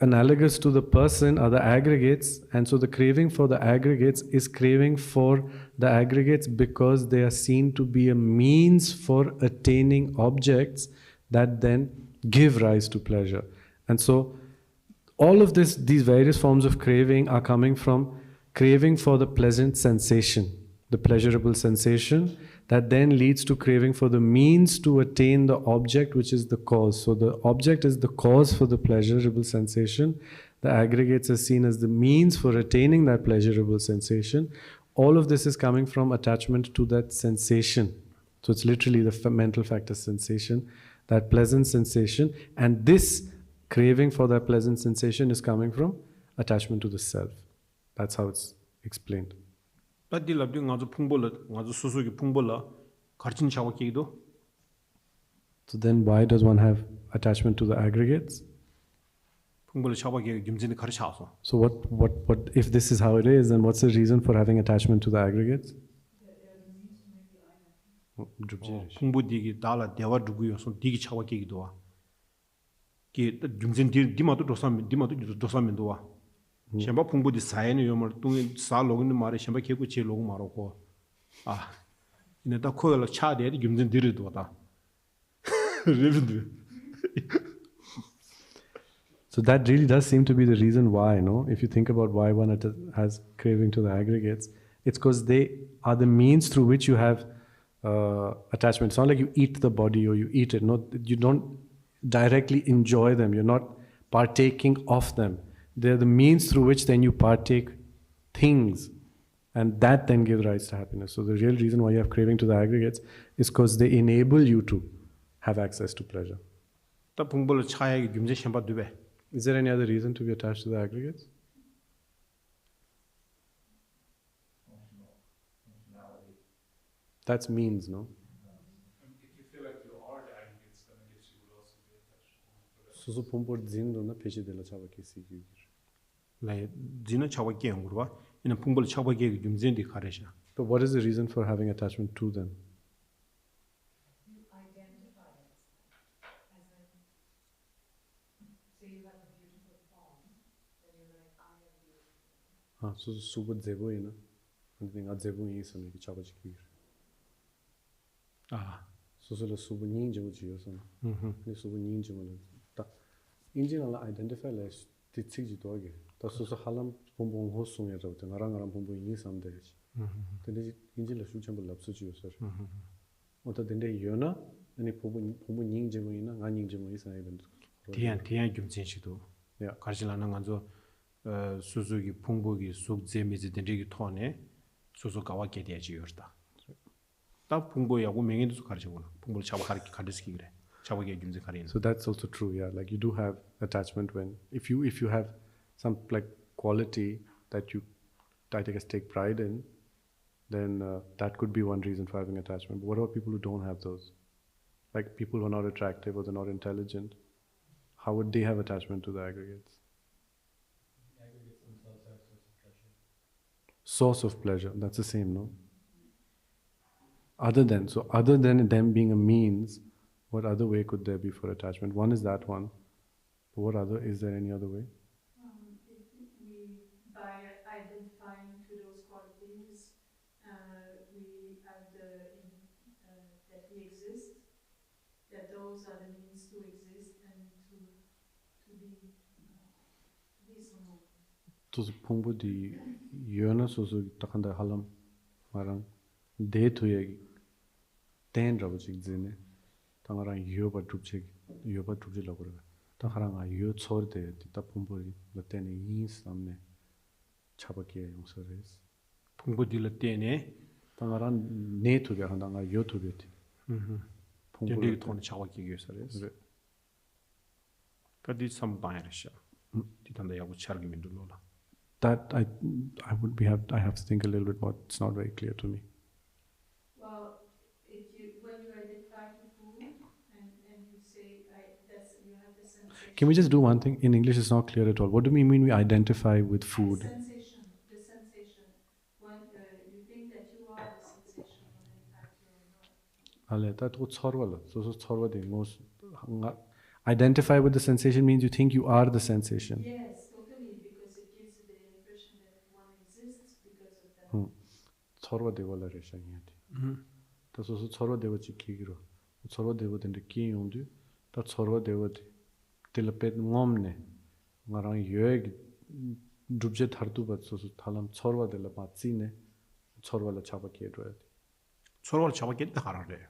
analogous to the person are the aggregates, and so the craving for the aggregates is craving for the aggregates because they are seen to be a means for attaining objects that then give rise to pleasure. And so all of these various forms of craving are coming from craving for the pleasant sensation, the pleasurable sensation, that then leads to craving for the means to attain the object, which is the cause. So the object is the cause for the pleasurable sensation. The aggregates are seen as the means for attaining that pleasurable sensation. All of this is coming from attachment to that sensation. So it's literally the mental factor sensation, that pleasant sensation, and this craving for that pleasant sensation is coming from attachment to the self. That's how it's explained. So then why does one have attachment to the aggregates? So what if this is how it is, then what's the reason for having attachment to the aggregates?
Shamba pungbu di sayani yomar tungi saa login di maari shamba keku che logu maro ko ina ta koyo la cha de di gyumzin diri duwa ta
So that really does seem to be the reason why, no? If you think about why one has craving to the aggregates, it's because they are the means through which you have attachment. It's not like you eat the body or you eat it. No, you don't directly enjoy them. You're not partaking of them. They're the means through which then you partake things, and that then gives rise to happiness. So the real reason why you have craving to the aggregates is because they enable you to have access to pleasure.
또 풍불 차에 김제 셴바 두베.
Is there any other reason to be attached to the aggregates? That's means, no?
If you feel like you are the aggregates, then I guess you would also be attached.
So pumpor zindo na peshi dela chaba kesi gyugir.
라이 지나 차와 게응으로와 이는 풍불 차와 게 김제디 가래샤.
But what is the reason for having attachment to them?
You identify it as in, say you have a beautiful form, then you're like, I am beautiful.
So subo zebo ina. Something a zebo yi sami ki chaba gyugir.
아.
So la subo ning jebo jiyo sam. Ni subo ning jebo la. Ta injin ala identify la titsig ji doge. Ta so halam pumbong ho sungya raw te ngarang pumbong yi sam de. Tende injin la shucham la lapsu jiyo sar. Ota dende yona ani pumbong ning jebo ina nga ning jebo yi sam identify.
디안 김진시도
Yeah.
가르질라는 간조 수수기 풍부기 숙제미지 된리기 토네 수수 가와게 되지 요르다. 다 풍부야고 명인도 가르치고나 풍부를 잡아 가르치기 그래. 잡아게 김제 가리는.
So that's also true, yeah. Like you do have attachment when if you have some like quality that I guess take pride in, then that could be one reason for having attachment. But what about people who don't have those? Like people who are not attractive or they're not intelligent, how would they have attachment to the aggregates?
The aggregates themselves are a source of pleasure.
Source of pleasure, that's the same, no? Other than them being a means, what other way could there be for attachment? One is that one. But what other, is there any other way?
By identifying to those qualities, we have that we exist, that those are the means to exist and to be someone.
So pungbu di yona soso takanda halam marang de thuye ten rabu chik zine tangarang yoba drupchik lagura tangarang a yo chor de ta pungbu la ten yin samne chabaki yung sares
풍부딜 때네
tangarang ne thuye handanga yo thuye ti
된리기 토네 잡아게 위해서래.
그래.
그디 삼바이르샤. 디단다 야고 차르기 민들로라.
that I have to think a little bit more. It's not very clear to me.
Well, when you identify to food and you say you have the sensation.
Can we just do one thing? In English, it's not clear at all. What do we mean we identify with food?
The sensation. When you think that you are the sensation, when in fact you are not.
Identify with the sensation means you think you are the sensation.
Yes, totally, because it gives the impression that one exists because of that.
서로대고라 레샹이야디. 다소서 서로대고 지키기로. 서로대고 된데 끼용도 다 서로대고 딜페 놈네. 나랑 여기 줍제 타르도 받소서 탈람 서로대라 받지네. 서로라 잡아게로야디.
서로를 잡아게 하라래.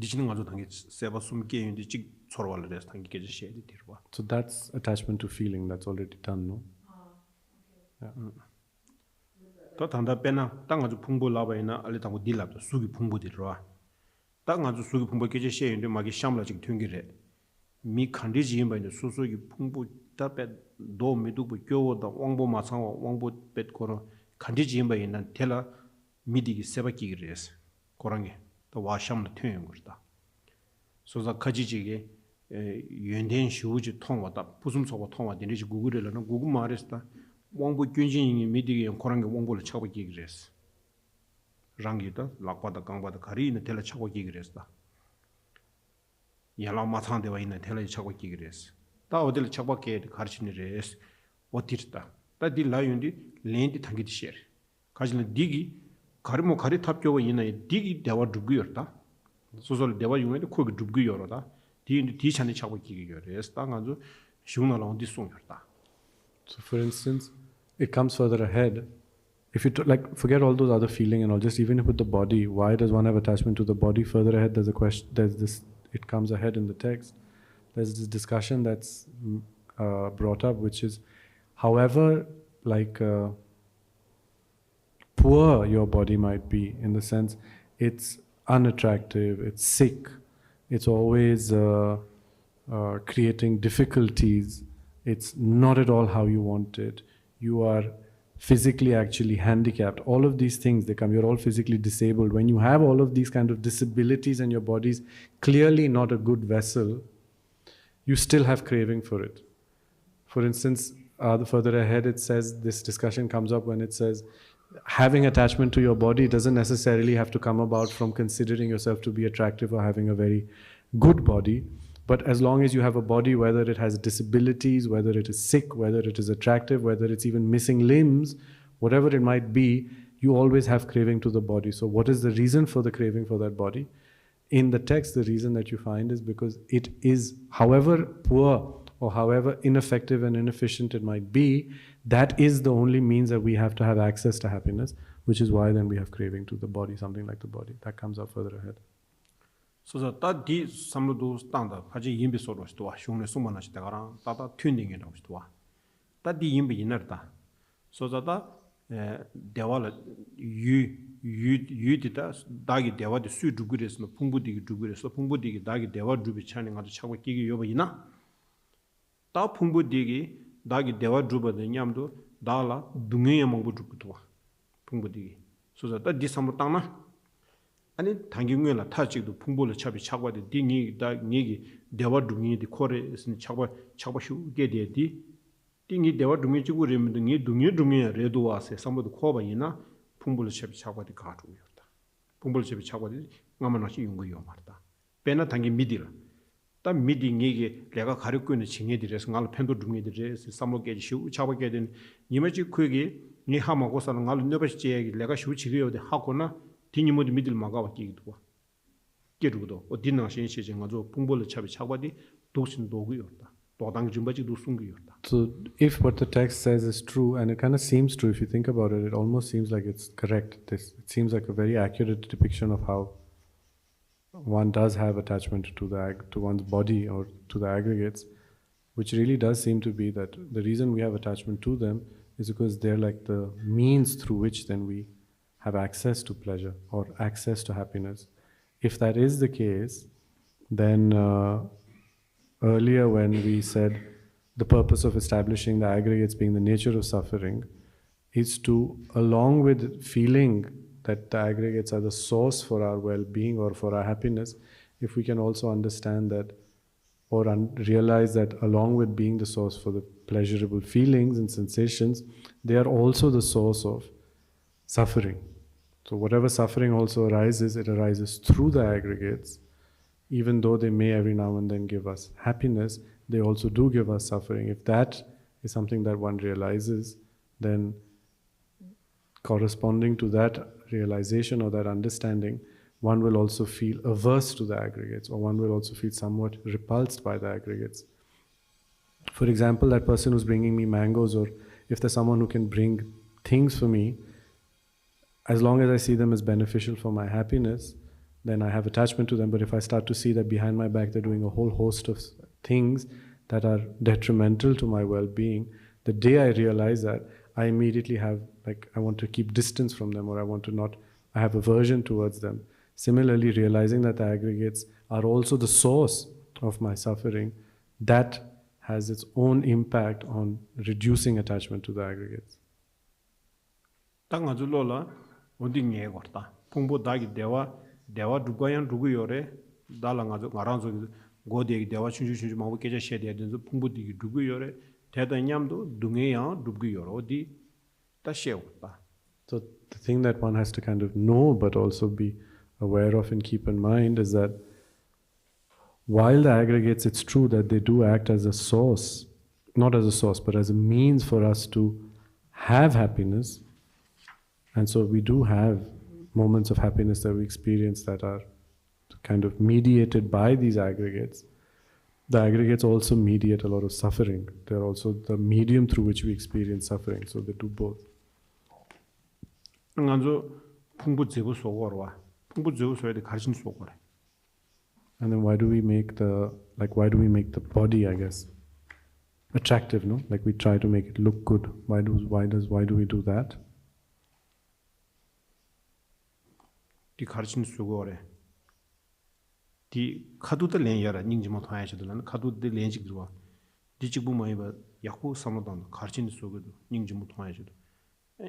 디치는 가지고 당기 세바 숨게 인디 직 서로를 레스 당기 깨지 셔야지 뒤로 봐.
So that's attachment to feeling. That's already done, no?
또 단다 빼나 땅 아주 풍부 라바이나 알리 당고 딜랍도 수기 풍부 뒤로 땅 아주 수기 풍부 깨지 셔인데 마기 샴라 직 튕기래. 미 칸디지 임바인데 수수기 풍부 답에 도 미두부 교오다 왕보 마상 왕보 뱃코로 칸디지 임바이나 텔라 미디기 세바기 그래서 고랑게 또 와샴나 튕는 거다. 소자 가지지게 연된 쇼지 통화다 부숨소고 통화 되는지 구글에는 구글 말했다. 왕부 균진이 미디게 고랑게 왕보를 쳐보기 그랬어. 랑기다 락바다 강바다 가리는 텔라 쳐보기 그랬다. 야라 마탄데와 있는 텔라 쳐보기 그랬어. 다 어디를 쳐보게 가르치니래스. 어디다. 다디 라윤디 렌디 당기디 셔. 가지는 디기 가리모 가리 탑교가 있는 디기 대화 두고였다. 소설 대화 중에 거기 두고여다. 디 찬에 쳐보기 그랬어. 땅 아주 슝나라 어디 송였다.
So for instance, it comes further ahead. If you forget all those other feeling and all, just even with the body, why does one have attachment to the body? Further ahead, there's a question. There's this. It comes ahead in the text. There's this discussion that's brought up, which is however poor your body might be, in the sense it's unattractive, it's sick, it's always creating difficulties, it's not at all how you want it, you are physically actually handicapped, all of these things, you're all physically disabled. When you have all of these kind of disabilities and your body's clearly not a good vessel, you still have craving for it. For instance, the further ahead it says, this discussion comes up when it says, having attachment to your body doesn't necessarily have to come about from considering yourself to be attractive or having a very good body. But as long as you have a body, whether it has disabilities, whether it is sick, whether it is attractive, whether it's even missing limbs, whatever it might be, you always have craving to the body. So what is the reason for the craving for that body? In the text, the reason that you find is because it is, however poor or however ineffective and inefficient it might be, that is the only means that we have to have access to happiness, which is why then we have craving to the body, something like the body. That comes up further ahead.
So that di samludu standa haji yimbi soro sto shungne sumana chita gara tata tuning eno sto ta di yimbi inerta so that dewa yu dita dagi dewa de su dugures no pungbu digi dugures so pungbu digi dagi dewa dubi chani ngada chakwa kigi yoba ina ta pungbu digi dagi dewa duba de nyamdo dala dunge yamangbu dugutwa pungbu digi so that di samlu tangna 아니 당경외라 타직도 풍부를 차비 차과데 딩이 다 니기 대화 둥이디 코레스니 차과 휴게 되디 딩이 대화 둥이 지고 레면도 니 둥이 레도 와세 삼보도 코바이나 풍부를 차비 차과데 가주요다 풍부를 차비 차과데 nga만하시 용거요 말다 배나 당기 미디라 다 미디 니기 내가 가르고 있는 징해들에서 갈 펜도 둥이들에서 삼로게 쉬우 차과게 된 니마지 그게 니 하마고 사는 갈 너버시 내가 쉬우 지려요데 하고나 디니모드 미들 마가와 끼기도 깨르고도 어디나 신시진 가지고 풍부를 차비 차과디 도신 도구였다. 도당 준바지도 숨기였다.
So if what the text says is true, and it kind of seems true if you think about it, it almost seems like it's correct. It seems like a very accurate depiction of how one does have attachment to one's body or to the aggregates, which really does seem to be that the reason we have attachment to them is because they're like the means through which then we have access to pleasure or access to happiness. If that is the case, then earlier when we said the purpose of establishing the aggregates being the nature of suffering is to, along with feeling that the aggregates are the source for our well-being or for our happiness, if we can also understand that or realize that along with being the source for the pleasurable feelings and sensations, they are also the source of suffering. So whatever suffering also arises, it arises through the aggregates. Even though they may every now and then give us happiness, they also do give us suffering. If that is something that one realizes, then corresponding to that realization or that understanding, one will also feel averse to the aggregates, or one will also feel somewhat repulsed by the aggregates. For example, that person who's bringing me mangoes, or if there's someone who can bring things for me, as long as I see them as beneficial for my happiness, then I have attachment to them. But if I start to see that behind my back they're doing a whole host of things that are detrimental to my well-being, the day I realize that, I immediately have, I want to keep distance from them, or I have aversion towards them. Similarly, realizing that the aggregates are also the source of my suffering, that has its own impact on reducing attachment to the aggregates.
어디 녜 거다. 풍부 다기 대화 누가양 누구요래 달랑아서 말한서 고대기 대화 춘주춘주 마고 깨져 셔야 되는 풍부디기 누구요래 대단냠도 둥해야 누구요래 어디 다셔다.
So the thing that one has to kind of know but also be aware of and keep in mind is that while the aggregates, it's true that they do act as a source, not as a source but as a means for us to have happiness. And so we do have moments of happiness that we experience that are kind of mediated by these aggregates. The aggregates also mediate a lot of suffering. They're also the medium through which we experience suffering. So they do both. And then why do we make the body, I guess? attractive, no? Like we try to make it look good. Why do we do that?
디 가르치는 수고래. 디 카두들 렌야라 닝지 못 하야지들은 카두들 렌지 들어와. 디 지금 뭐 이거 약고 삼어던 가르치는 수고도 닝지 못 하야지도.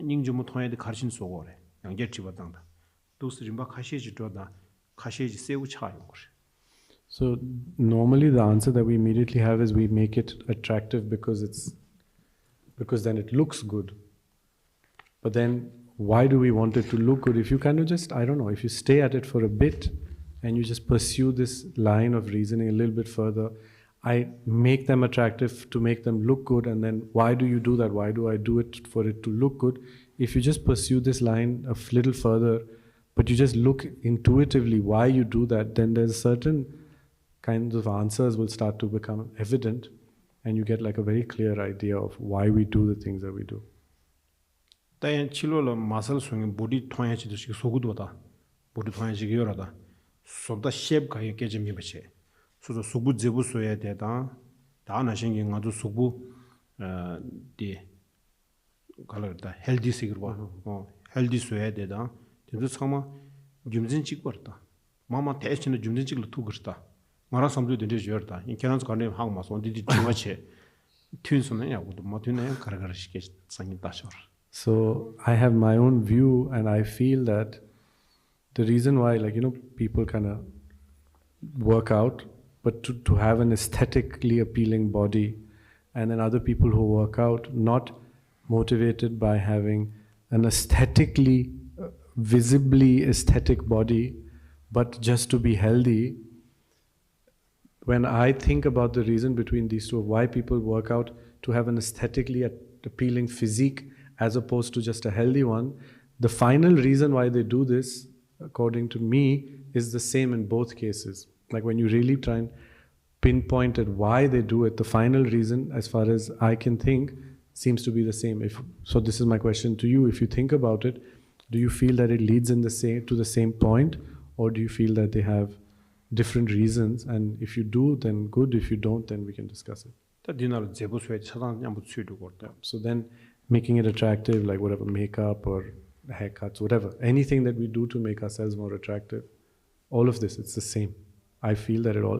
닝지 못 하야데 가르치는 수고래. 양계 집어당다. 도스림바 카시지 줘다. 카시지 세우 차요.
So normally the answer that we immediately have is we make it attractive because then it looks good. But then why do we want it to look good? If you kind of just, I don't know, if you stay at it for a bit and you just pursue this line of reasoning a little bit further, I make them attractive to make them look good, and then why do you do that? Why do I do it for it to look good? If you just pursue this line a little further, but you just look intuitively why you do that, then there's certain kinds of answers will start to become evident, and you get like a very clear idea of why we do the things that we do.
다연 칠로로 마살 swing body 통해지도 시 소구도다. body 통해지기 요라다. 소다 쉐입 가게 깨짐이 버치. 소소 수부 제부 소야 되다. 다나 신기 가도 수부 디 갈러다 헬디 시그와. 헬디 소야 되다. 근데 참아 줌진 찍거다. 마마 대신에 줌진 찍을 두 그렇다. 말아 삼도 된지 줘다. 이 계란스 간에 하고 마서 어디디 중화체. 튠스는 야고도 뭐 튠네 가라가르시게 상인다 셔.
So I have my own view, and I feel that the reason why, like, people kind of work out, but to have an aesthetically appealing body, and then other people who work out not motivated by having an aesthetically, visibly aesthetic body, but just to be healthy. When I think about the reason between these two of why people work out to have an aesthetically appealing physique as opposed to just a healthy one, the final reason why they do this, according to me, is the same in both cases. Like when you really try and pinpoint at why they do it, the final reason, as far as I can think, seems to be the same. So this is my question to you. If you think about it, do you feel that it leads to the same point, or do you feel that they have different reasons? And if you do, then good. If you don't, then we can discuss it. So then making it attractive, like whatever, makeup or haircuts, whatever, anything that we do to make ourselves more attractive, all of this, it's the same. I feel that it all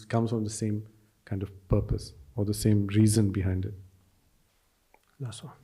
comes from the same kind of purpose or the same reason behind it.
That's all.